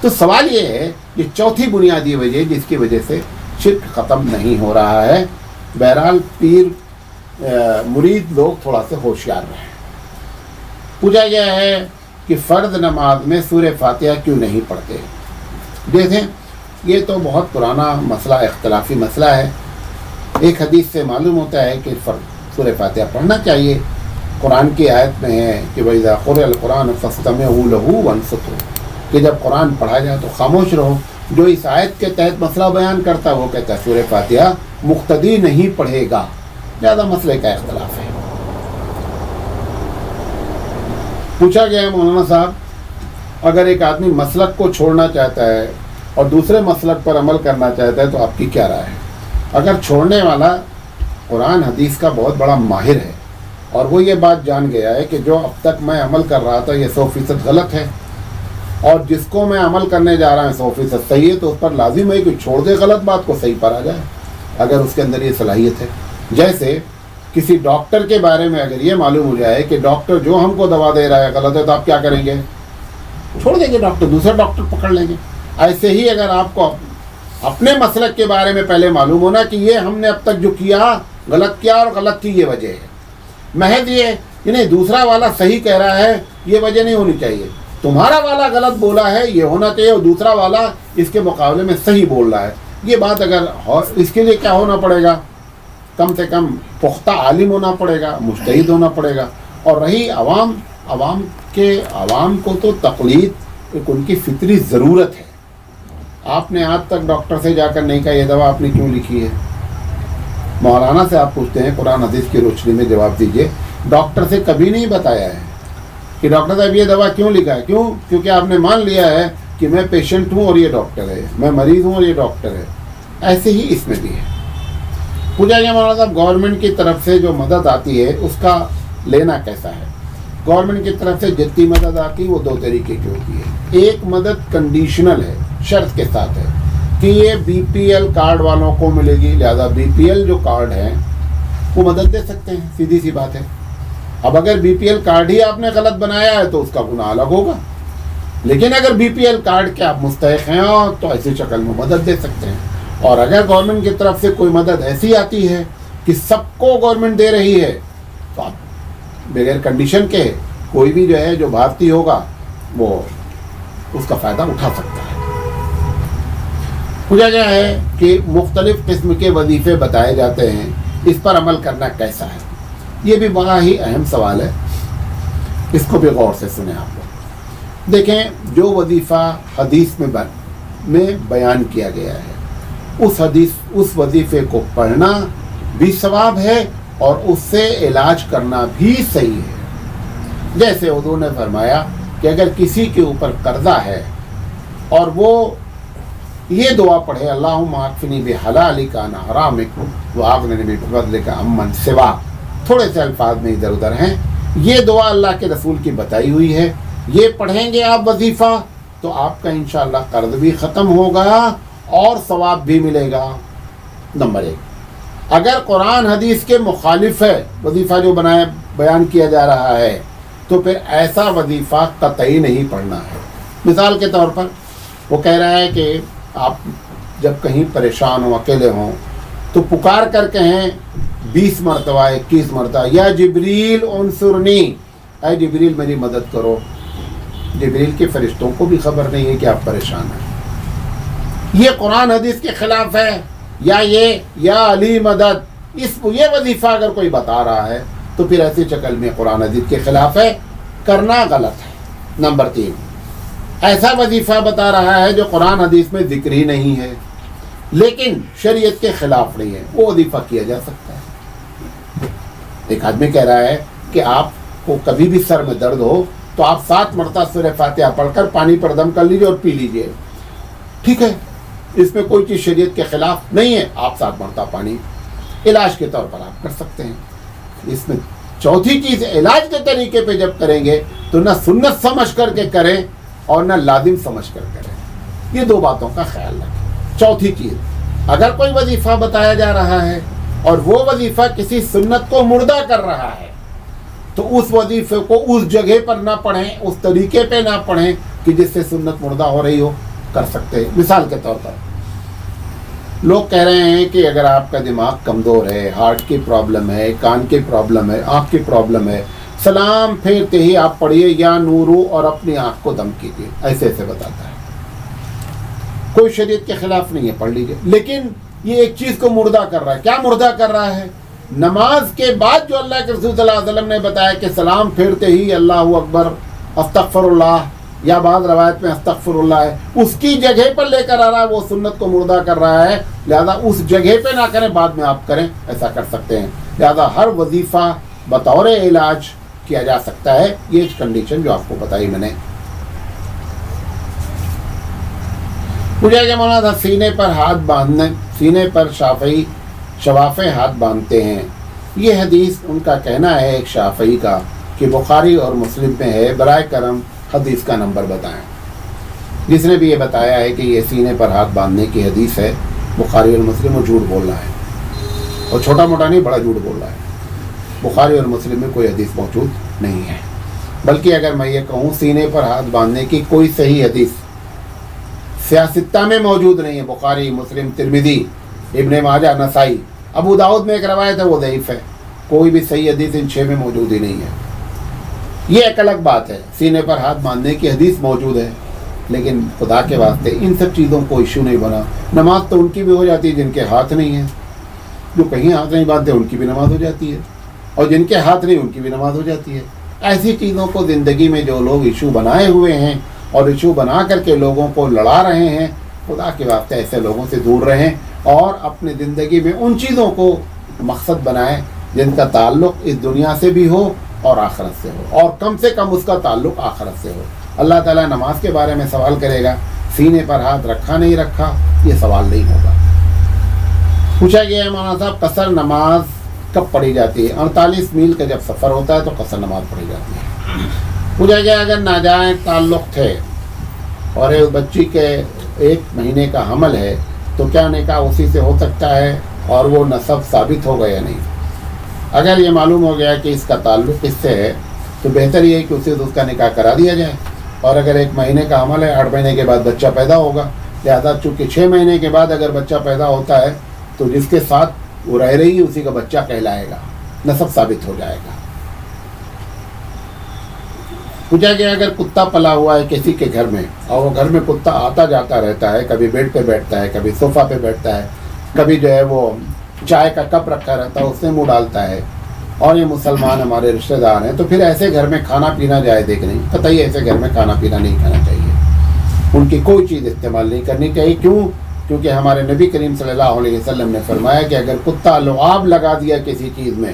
تو سوال یہ ہے، یہ چوتھی بنیادی وجہ جس کی وجہ سے شرک ختم نہیں ہو رہا ہے۔ بہرحال مرید لوگ تھوڑا سے ہوشیار رہیں۔ پوچھا گیا ہے کہ فرض نماز میں سورہ فاتحہ کیوں نہیں پڑھتے؟ دیکھیں، یہ تو بہت پرانا مسئلہ، اختلافی مسئلہ ہے۔ ایک حدیث سے معلوم ہوتا ہے کہ سورہ فاتحہ پڑھنا چاہیے۔ قرآن کی آیت میں ہے کہ وَإِذَا قُرِئَ الْقُرْآنُ فَاسْتَمِعُوا لَهُ وَانصِتُوا، کہ جب قرآن پڑھا جائے تو خاموش رہو۔ جو اس آیت کے تحت مسئلہ بیان کرتا ہے وہ کہتا ہے سورہ فاتحہ مقتدی نہیں پڑھے گا، زیادہ مسئلے کا اختلاف ہے۔ پوچھا گیا ہے مولانا صاحب، اگر ایک آدمی مسلک کو چھوڑنا چاہتا ہے اور دوسرے مسلک پر عمل کرنا چاہتا ہے تو آپ کی کیا رائے ہے؟ اگر چھوڑنے والا قرآن حدیث کا بہت بڑا ماہر ہے اور وہ یہ بات جان گیا ہے کہ جو اب تک میں عمل کر رہا تھا یہ 100% غلط ہے، اور جس کو میں عمل کرنے جا رہا ہوں 100% صحیح ہے، تو اس پر لازم ہے کہ چھوڑ دے غلط بات کو، صحیح پر آ جائے اگر اس کے اندر یہ صلاحیت ہے۔ جیسے کسی ڈاکٹر کے بارے میں اگر یہ معلوم ہو جائے کہ ڈاکٹر جو ہم کو دوا دے رہا ہے غلط ہے، تو آپ کیا کریں گے؟ چھوڑ دیں گے ڈاکٹر، دوسرا ڈاکٹر پکڑ لیں گے۔ ایسے ہی اگر آپ کو اپنے مسلک کے بارے میں پہلے معلوم ہونا کہ یہ ہم نے اب تک جو کیا غلط کیا اور غلط کی یہ وجہ ہے، محض یہ کہ نہیں دوسرا والا صحیح کہہ رہا ہے یہ وجہ نہیں ہونی چاہیے، تمہارا والا غلط بولا ہے یہ ہونا چاہیے، اور دوسرا والا اس کے مقابلے میں صحیح بول رہا ہے۔ یہ بات اگر اس کے لیے کیا ہونا پڑے گا؟ کم سے کم پختہ عالم ہونا پڑے گا، مجتہد ہونا پڑے گا۔ اور رہی عوام کو تو تقلید ایک ان کی فطری ضرورت ہے۔ آپ نے آج تک ڈاکٹر سے جا کر نہیں کہا یہ دوا آپ نے کیوں لکھی ہے؟ مولانا سے آپ پوچھتے ہیں، قرآن حدیث کی روشنی میں جواب دیجئے، ڈاکٹر سے کبھی نہیں بتایا ہے کہ ڈاکٹر صاحب یہ دوا کیوں لکھا ہے؟ کیونکہ آپ نے مان لیا ہے کہ میں پیشنٹ ہوں اور یہ ڈاکٹر ہے، میں مریض ہوں اور یہ ڈاکٹر ہے۔ ایسے ہی اس میں بھی ہے۔ پوچھا گیا مولانا صاحب گورنمنٹ کی طرف سے جو مدد آتی ہے اس کا لینا کیسا ہے؟ گورنمنٹ کی طرف سے جتنی مدد آتی ہے وہ 2 طریقے کی ہوتی ہے۔ ایک مدد کنڈیشنل ہے، شرط کے ساتھ ہے کہ یہ BPL کارڈ والوں کو ملے گی، لہذا BPL جو کارڈ ہیں وہ مدد دے سکتے ہیں، سیدھی سی بات ہے۔ اب اگر BPL کارڈ ہی آپ نے غلط بنایا ہے تو اس کا گناہ الگ ہوگا، لیکن اگر BPL کارڈ کے آپ مستحق ہیں تو ایسی شکل میں مدد دے سکتے ہیں۔ اور اگر گورنمنٹ کی طرف سے کوئی مدد ایسی آتی ہے کہ سب کو گورنمنٹ دے رہی ہے تو آپ بغیر کنڈیشن کے کوئی بھی جو ہے جو بھارتی ہوگا وہ اس کا فائدہ اٹھا سکتا ہے۔ پوچھا گیا ہے کہ مختلف قسم کے وظیفے بتائے جاتے ہیں، اس پر عمل کرنا کیسا ہے؟ یہ بھی بڑا ہی اہم سوال ہے، اس کو بھی غور سے سنیں آپ لوگ۔ دیکھیں، جو وظیفہ حدیث میں بیان کیا گیا ہے اس وظیفے کو پڑھنا بھی ثواب ہے اور اس سے علاج کرنا بھی صحیح ہے۔ جیسے حضور نے فرمایا کہ اگر کسی کے اوپر قرضہ ہے اور وہ یہ دعا پڑھے اللہم اکفنی بحلالک عن حرامک واغننی بفضلک عمن سواک، تھوڑے سے الفاظ میں ادھر ادھر ہیں، یہ دعا اللہ کے رسول کی بتائی ہوئی ہے، یہ پڑھیں گے آپ وظیفہ تو آپ کا انشاءاللہ قرض بھی ختم ہوگا اور ثواب بھی ملے گا۔ نمبر 1، اگر قرآن حدیث کے مخالف ہے وظیفہ جو بیان کیا جا رہا ہے تو پھر ایسا وظیفہ قطعی نہیں پڑھنا ہے۔ مثال کے طور پر وہ کہہ رہا ہے کہ آپ جب کہیں پریشان ہوں، اکیلے ہوں تو پکار کر کہیں 20 مرتبہ 21 مرتبہ یا جبریل انصرنی، اے جبریل میری مدد کرو۔ جبریل کے فرشتوں کو بھی خبر نہیں ہے کہ آپ پریشان ہیں. یہ قرآن حدیث کے خلاف ہے. یا علی مدد یہ وظیفہ اگر کوئی بتا رہا ہے تو پھر ایسی شکل میں قرآن حدیث کے خلاف ہے, کرنا غلط ہے. نمبر 3, ایسا وظیفہ بتا رہا ہے جو قرآن حدیث میں ذکر ہی نہیں ہے لیکن شریعت کے خلاف نہیں ہے, وہ وظیفہ کیا جا سکتا ہے. ایک آدمی کہہ رہا ہے کہ آپ کو کبھی بھی سر میں درد ہو تو آپ 7 مرتبہ سورہ فاتحہ پڑھ کر پانی پر دم کر لیجئے اور پی لیجئے. ٹھیک ہے, اس میں کوئی چیز شریعت کے خلاف نہیں ہے. آپ 7 مرتبہ پانی علاج کے طور پر آپ کر سکتے ہیں. اس میں چوتھی چیز, علاج کے طریقے پہ جب کریں گے تو نہ سنت سمجھ کر کے کریں اور نہ لازم سمجھ کر کریں. یہ 2 باتوں کا خیال رکھیں. چوتھی چیز, اگر کوئی وظیفہ بتایا جا رہا ہے اور وہ وظیفہ کسی سنت کو مردہ کر رہا ہے تو اس وظیفے کو اس جگہ پر نہ پڑھیں, اس طریقے پہ نہ پڑھیں کہ جس سے سنت مردہ ہو رہی ہو. کر سکتے ہیں. مثال کے طور پر لوگ کہہ رہے ہیں کہ اگر آپ کا دماغ کمزور ہے, ہارٹ کی پرابلم ہے, کان کی پرابلم ہے, آنکھ کی پرابلم ہے, سلام پھیرتے ہی آپ پڑھیے یا نورو اور اپنی آنکھ کو دم کیجیے. ایسے بتاتا ہے. کوئی شریعت کے خلاف نہیں ہے, پڑھ لیجیے. لیکن یہ ایک چیز کو مردہ کر رہا ہے. کیا مردہ کر رہا ہے؟ نماز کے بعد جو اللہ کے رسول صلی اللہ علیہ وسلم نے بتایا کہ سلام پھیرتے ہی اللہ اکبر, استغفر اللہ, یا بعض روایت میں استغفر اللہ ہے, اس کی جگہ پر لے کر آ رہا ہے, وہ سنت کو مردہ کر رہا ہے. لہذا اس جگہ پہ نہ کریں, بعد میں آپ کریں, ایسا کر سکتے ہیں. لہذا ہر وظیفہ بطور علاج کیا جا سکتا ہے. یہ کنڈیشن جو آپ کو بتائی میں نے. مجھے کہ مولانا سینے پر ہاتھ باندھنے, سینے پر شفافے ہاتھ باندھتے ہیں. یہ حدیث ان کا کہنا ہے, ایک شافعی کا, کہ بخاری اور مسلم میں ہے. برائے کرم حدیث کا نمبر بتائیں. جس نے بھی یہ بتایا ہے کہ یہ سینے پر ہاتھ باندھنے کی حدیث ہے بخاری اور مسلم, وہ جھوٹ بول رہا ہے. اور چھوٹا موٹا نہیں, بڑا جھوٹ بول رہا ہے. بخاری اور مسلم میں کوئی حدیث موجود نہیں ہے. بلکہ اگر میں یہ کہوں سینے پر ہاتھ باندھنے کی کوئی صحیح حدیث سیاستہ میں موجود نہیں ہے. بخاری, مسلم, ترمذی, ابن ماجہ, نسائی, ابو داؤد میں ایک روایت ہے وہ ضعیف ہے. کوئی بھی صحیح حدیث ان 6 میں موجود ہی نہیں ہے. یہ ایک الگ بات ہے. سینے پر ہاتھ باندھنے کی حدیث موجود ہے, لیکن خدا کے واسطے ان سب چیزوں کو ایشو نہیں بنا. نماز تو ان کی بھی ہو جاتی ہے جن کے ہاتھ نہیں ہیں. جو کہیں ہاتھ نہیں باندھتے ان کی بھی نماز ہو جاتی ہے, اور جن کے ہاتھ نہیں ان کی بھی نماز ہو جاتی ہے. ایسی چیزوں کو زندگی میں جو لوگ ایشو بنائے ہوئے ہیں اور ایشو بنا کر کے لوگوں کو لڑا رہے ہیں, خدا کے واسطے ایسے لوگوں سے دور رہیں اور اپنے زندگی میں ان چیزوں کو مقصد بنائیں جن کا تعلق اس دنیا سے بھی ہو اور آخرت سے ہو, اور کم سے کم اس کا تعلق آخرت سے ہو. اللہ تعالیٰ نماز کے بارے میں سوال کرے گا, سینے پر ہاتھ رکھا نہیں رکھا یہ سوال نہیں ہوگا. پوچھا گیا ہے مولانا صاحب قصر نماز کب پڑھی جاتی ہے؟ 48 میل کا جب سفر ہوتا ہے تو قصر نماز پڑھی جاتی ہے. پوچھا گیا اگر ناجائز تعلق تھے اور ایک بچی کے 1 مہینے کا حمل ہے تو کیا نکاح اسی سے ہو سکتا ہے اور وہ نسب ثابت ہو گیا یا نہیں؟ اگر یہ معلوم ہو گیا کہ اس کا تعلق اس سے ہے تو بہتر یہ ہے کہ اسے اس کا نکاح کرا دیا جائے. اور اگر 1 مہینے کا حمل ہے, 8 مہینے کے بعد بچہ پیدا ہوگا, لہذا چونکہ 6 مہینے کے بعد اگر بچہ پیدا ہوتا ہے تو جس کے ساتھ وہ رہ رہی ہے اسی کا بچہ کہلائے گا, نسب ثابت ہو جائے گا. پوچھا گیا اگر کتا پلا ہوا ہے کسی کے گھر میں اور وہ گھر میں کتا آتا جاتا رہتا ہے, کبھی بیڈ پہ بیٹھتا ہے, کبھی صوفہ پہ بیٹھتا ہے, کبھی جو ہے وہ چائے کا کپ رکھا رہتا ہے اس میں منہ ڈالتا ہے, اور یہ مسلمان ہمارے رشتہ دار ہیں, تو پھر ایسے گھر میں کھانا پینا جائز ہے کہ نہیں؟ قطعی ایسے گھر میں کھانا پینا نہیں کھانا چاہیے. ان کی کوئی چیز استعمال نہیں کرنی چاہیے. کیوں؟ کیونکہ ہمارے نبی کریم صلی اللہ علیہ وسلم نے فرمایا کہ اگر کتا لعاب لگا دیا کسی چیز میں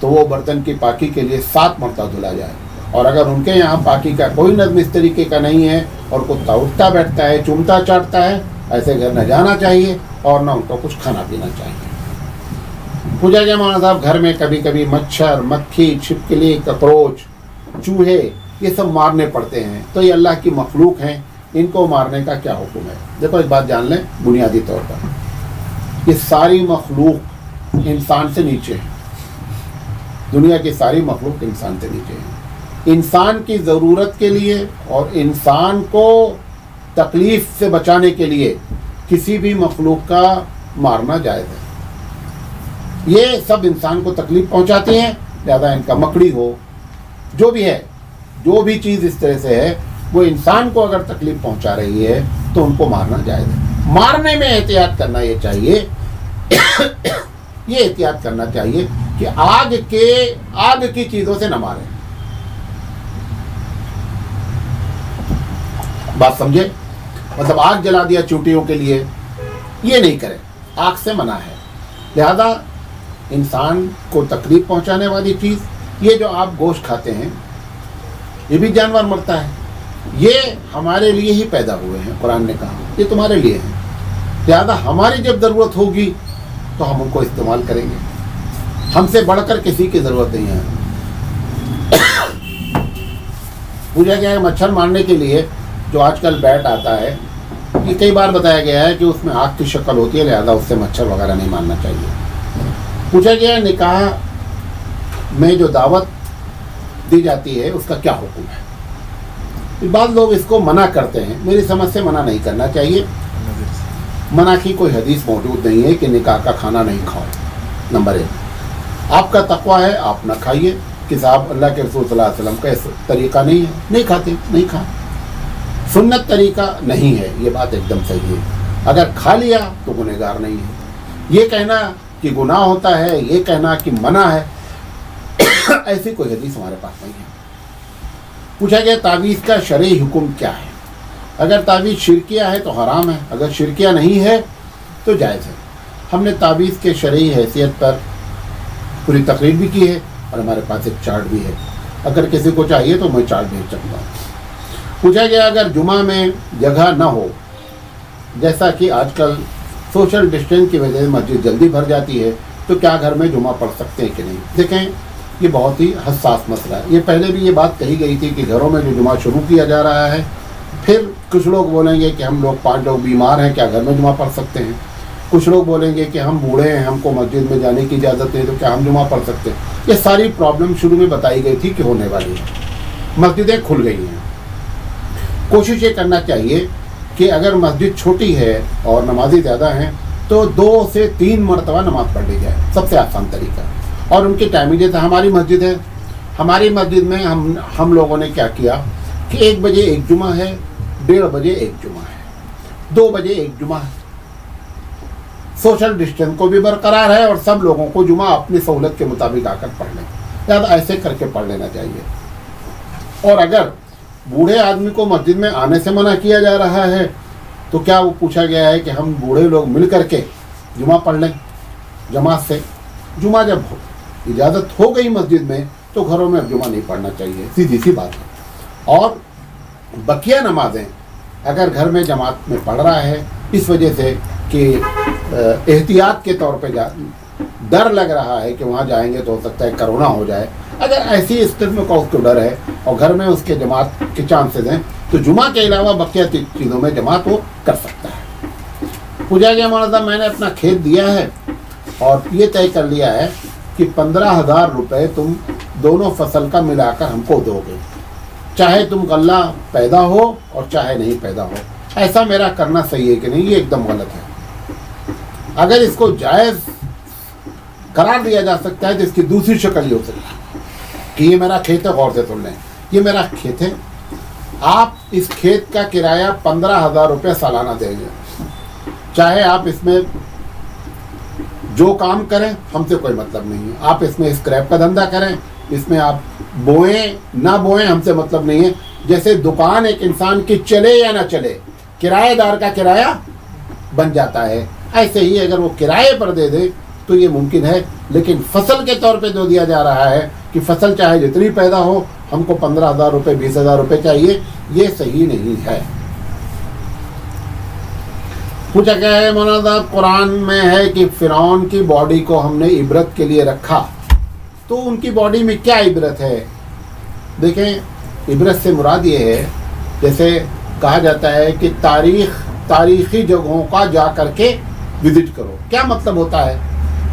تو وہ برتن کی پاکی کے لیے 7 مرتبہ دھلا جائے. اور اگر ان کے یہاں پاکی کا کوئی نظم اس طریقے کا نہیں ہے اور کتا اٹھتا بیٹھتا ہے, چومتا چاٹتا ہے, ایسے گھر نہ جانا چاہیے اور نہ ان کو کچھ کھانا پینا چاہیے. پوچھا گیا مولانا صاحب گھر میں کبھی کبھی مچھر, مکھی, چھپکلی, ککروچ, چوہے یہ سب مارنے پڑتے ہیں, تو یہ اللہ کی مخلوق ہیں, ان کو مارنے کا کیا حکم ہے؟ دیکھو ایک بات جان لیں بنیادی طور پر, یہ ساری مخلوق انسان سے نیچے ہے. دنیا کی ساری مخلوق انسان سے نیچے ہے. انسان کی ضرورت کے لیے اور انسان کو تکلیف سے بچانے کے لیے کسی بھی مخلوق کا مارنا جائز ہے. یہ سب انسان کو تکلیف پہنچاتی ہیں, لہذا ان کا مکڑی ہو, جو بھی ہے, جو بھی چیز اس طرح سے ہے وہ انسان کو اگر تکلیف پہنچا رہی ہے تو ان کو مارنا جائز ہے. مارنے میں احتیاط کرنا یہ چاہیے یہ احتیاط کرنا چاہیے کہ آگ کی چیزوں سے نہ ماریں. بات سمجھے؟ مطلب آگ جلا دیا چوٹیوں کے لیے، یہ نہیں کرے، آگ سے منع ہے. لہذا انسان کو تکلیف پہنچانے والی چیز، یہ جو آپ گوشت کھاتے ہیں یہ بھی جانور مرتا ہے، یہ ہمارے لیے ہی پیدا ہوئے ہیں. قرآن نے کہا یہ تمہارے لیے ہیں، لہذا ہماری جب ضرورت ہوگی تو ہم ان کو استعمال کریں گے. ہم سے بڑھ کر کسی کی ضرورت نہیں ہے. پوچھا گیا ہے مچھر مارنے کے لیے جو آج کل بیٹ آتا ہے، یہ کئی بار بتایا گیا ہے کہ اس میں آگ کی شکل ہوتی ہے، لہذا اس سے مچھر وغیرہ نہیں مارنا چاہیے. پوچھا گیا ہے نکاح میں جو دعوت دی جاتی ہے اس کا کیا حکم ہے. بعض لوگ اس کو منع کرتے ہیں، میری سمجھ سے منع نہیں کرنا چاہیے. منع کی کوئی حدیث موجود نہیں ہے کہ نکاح کا کھانا نہیں کھاؤ. نمبر 1، آپ کا تقویٰ ہے آپ نہ کھائیے، کہ صاحب اللہ کے رسول صلی اللہ علیہ وسلم کا ایسا طریقہ نہیں ہے، نہیں کھاتے، نہیں کھا. سنت طریقہ نہیں ہے، یہ بات ایک دم صحیح ہے. اگر کھا لیا تو گنہگار نہیں ہے. یہ کہنا کہ گناہ ہوتا ہے، یہ کہنا کہ منع ہے، ایسی کوئی حدیث ہمارے پاس نہیں ہے. پوچھا گیا تعویذ کا شرعی حکم کیا ہے. اگر تعویذ شرکیہ ہے تو حرام ہے، اگر شرکیہ نہیں ہے تو جائز ہے. ہم نے تعویذ کے شرعی حیثیت پر پوری تقریر بھی کی ہے اور ہمارے پاس ایک چارٹ بھی ہے. اگر کسی کو چاہیے تو میں چارٹ بھیج سکتا ہوں. پوچھا گیا اگر جمعہ میں جگہ نہ ہو، جیسا کہ آج کل سوشل ڈسٹینس کی وجہ سے مسجد جلدی بھر جاتی ہے، تو کیا گھر میں جمعہ پڑھ سکتے ہیں کہ نہیں. دیکھیں یہ بہت ہی حساس مسئلہ ہے. یہ پہلے بھی یہ بات کہی گئی تھی کہ گھروں میں جو جمعہ شروع کیا جا رہا ہے، پھر کچھ لوگ بولیں گے کہ ہم لوگ 5 لوگ بیمار ہیں، کیا گھر میں جمعہ پڑھ سکتے ہیں. کچھ لوگ بولیں گے کہ ہم بوڑھے ہیں، ہم کو مسجد میں جانے کی اجازت ہے، تو کیا ہم جمعہ پڑھ سکتے ہیں. یہ ساری پرابلم شروع میں بتائی گئی تھی کہ ہونے والی ہے. مسجدیں کھل گئی ہیں. کوشش یہ کرنا چاہیے کہ اگر مسجد چھوٹی ہے اور نمازی زیادہ ہیں تو 2 سے 3 مرتبہ نماز پڑھ لی جائے، سب سے آسان طریقہ. اور ان کی ٹائمنگ جیسے ہماری مسجد ہے، ہماری مسجد میں ہم لوگوں نے کیا کیا کہ 1 بجے ایک جمعہ ہے، 1:30 بجے ایک جمعہ ہے، 2 بجے ایک جمعہ ہے. سوشل ڈسٹینس کو بھی برقرار ہے اور سب لوگوں کو جمعہ اپنی سہولت کے مطابق آ کر پڑھ لیں. زیادہ ایسے کر کے پڑھ لینا چاہیے. اور اگر بوڑھے آدمی کو مسجد میں آنے سے منع کیا جا رہا ہے تو کیا وہ پوچھا گیا ہے کہ ہم بوڑھے لوگ مل کر کے جمعہ پڑھ لیں جماعت سے. جمعہ جب اجازت ہو گئی مسجد میں تو گھروں میں اب جمعہ نہیں پڑھنا چاہیے، سیدھی سی بات ہے. اور بقیہ نمازیں اگر گھر میں جماعت میں پڑھ رہا ہے اس وجہ سے کہ احتیاط کے طور پہ ڈر لگ رہا ہے کہ وہاں جائیں گے تو ہو سکتا ہے کرونا ہو جائے، اگر ایسی اس قسم کا اس کو ڈر ہے اور گھر میں اس کے جماعت کے چانسز ہیں تو جمعہ کے علاوہ بقیہ چیزوں میں جماعت وہ کر سکتا ہے. پوچھا گیا مولانا صاحب میں نے اپنا کھیت دیا ہے اور یہ طے کر لیا ہے کہ 15,000 روپے تم دونوں فصل کا ملا کر ہم کو دو گے، چاہے تم غلہ پیدا ہو اور چاہے نہیں پیدا ہو. ایسا میرا کرنا صحیح ہے کہ نہیں؟ یہ ایک دم غلط ہے. اگر اس کو جائز قرار دیا جا سکتا ہے تو اس کی دوسری شکل یہ ہو سکتی ہے کہ یہ میرا کھیت ہے، غور سے سن لیں، یہ میرا کھیت ہے، آپ اس کھیت کا کرایہ 15,000 روپے سالانہ دیں گے، چاہے آپ اس میں جو کام کریں ہم سے کوئی مطلب نہیں ہے. آپ اس میں اسکریپ کا دھندا کریں، اس میں آپ بوئیں نہ بوئیں ہم سے مطلب نہیں ہے. جیسے دکان ایک انسان کی چلے یا نہ چلے کرایہ دار کا کرایہ بن جاتا ہے، ایسے ہی اگر وہ کرائے پر دے دے تو یہ ممکن ہے. لیکن فصل کے طور پہ جو دیا جا رہا ہے کہ فصل چاہے جتنی پیدا ہو ہم کو 15,000 روپے 20,000 روپے چاہیے، یہ صحیح نہیں ہے. پوچھا کیا ہے مولانا صاحب قرآن میں ہے کہ فرعون کی باڈی کو ہم نے عبرت کے لیے رکھا، تو ان کی باڈی میں کیا عبرت ہے؟ دیکھیں عبرت سے مراد یہ ہے جیسے کہا جاتا ہے کہ تاریخی جگہوں کا جا کر کے وزٹ کرو. کیا مطلب ہوتا ہے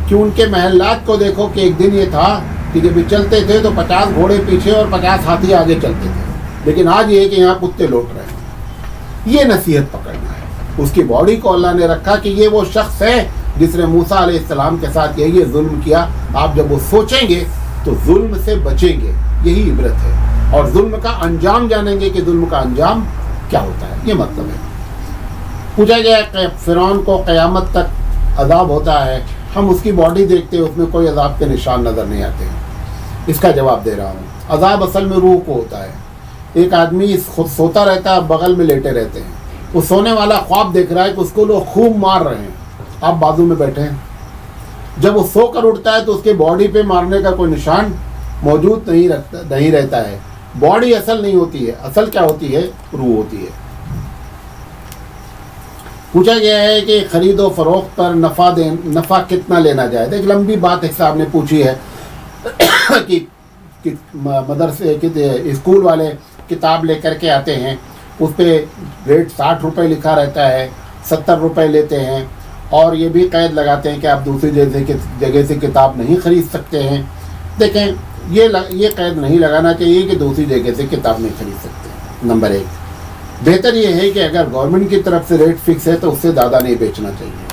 کہ ان کے محلات کو دیکھو کہ ایک دن یہ تھا کہ جب چلتے تھے تو 50 گھوڑے پیچھے اور 50 ہاتھی آگے چلتے تھے، لیکن آج یہ ہے کہ یہاں کتے لوٹ رہے ہیں. یہ نصیحت پکڑنا ہے. اس کی باڈی کو اللہ نے رکھا کہ یہ وہ شخص ہے جس نے موسیٰ علیہ السلام کے ساتھ یہی ظلم کیا. آپ جب وہ سوچیں گے تو ظلم سے بچیں گے، یہی عبرت ہے. اور ظلم کا انجام جانیں گے کہ ظلم کا انجام کیا ہوتا ہے. یہ مطلب ہے. پوچھا گیا کہ فرعون کو قیامت تک عذاب ہوتا ہے, ہم اس کی باڈی دیکھتے ہیں, اس میں کوئی عذاب کے نشان نظر نہیں آتے ہیں. اس کا جواب دے رہا ہوں. عذاب اصل میں روح کو ہوتا ہے. ایک آدمی خود سوتا رہتا ہے, بغل میں لیٹے رہتے ہیں, وہ سونے والا خواب دیکھ رہا ہے کہ اس کو لوگ خوب مار رہے ہیں, آپ بازو میں بیٹھے ہیں. جب وہ سو کر اٹھتا ہے تو اس کے باڈی پہ مارنے کا کوئی نشان موجود نہیں رہتا ہے. باڈی اصل نہیں ہوتی ہے, اصل کیا ہوتی ہے؟ روح ہوتی ہے. پوچھا گیا ہے کہ خرید و فروخت پر نفع کتنا لینا جائے. ایک لمبی بات ایک صاحب نے پوچھی ہے کہ مدرسے اسکول والے کتاب لے کر کے آتے ہیں, اس پہ ریٹ 60 روپے لکھا رہتا ہے, 70 روپے لیتے ہیں, اور یہ بھی قید لگاتے ہیں کہ آپ دوسری جگہ سے کتاب نہیں خرید سکتے ہیں. دیکھیں, یہ قید نہیں لگانا چاہیے کہ دوسری جگہ سے کتاب نہیں خرید سکتے. نمبر 1, بہتر یہ ہے کہ اگر گورنمنٹ کی طرف سے ریٹ فکس ہے تو اس سے زیادہ نہیں بیچنا چاہیے.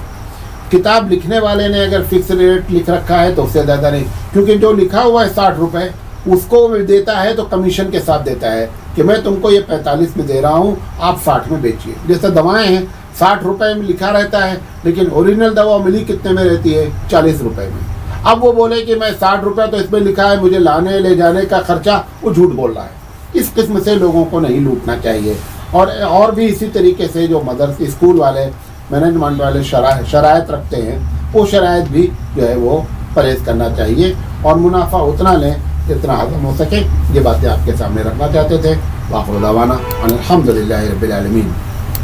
کتاب لکھنے والے نے اگر فکس ریٹ لکھ رکھا ہے تو اس سے زیادہ نہیں, کیونکہ جو لکھا ہوا ہے 60 روپے اس کو دیتا ہے تو کمیشن کے ساتھ دیتا ہے کہ میں تم کو یہ 45 میں دے رہا ہوں, آپ 60 میں بیچیے. جیسے دوائیں ہیں, 60 روپے میں لکھا رہتا ہے, لیکن اوریجنل دوا ملی کتنے میں رہتی ہے؟ 40 روپے میں. اب وہ بولے کہ میں 60 روپے تو اس میں لکھا ہے, مجھے لانے لے جانے کا خرچہ, وہ جھوٹ بول رہا ہے. اس قسم سے لوگوں کو نہیں لوٹنا چاہیے. اور بھی اسی طریقے سے جو مدرسے اسکول والے مینجمنٹ والے شرائط رکھتے ہیں, وہ شرائط بھی جو ہے وہ پرہیز کرنا چاہیے, اور منافع اتنا لیں جتنا ہضم ہو سکے. یہ باتیں آپ کے سامنے رکھنا چاہتے تھے. وآخر دعوانا الحمدللہ رب العالمین.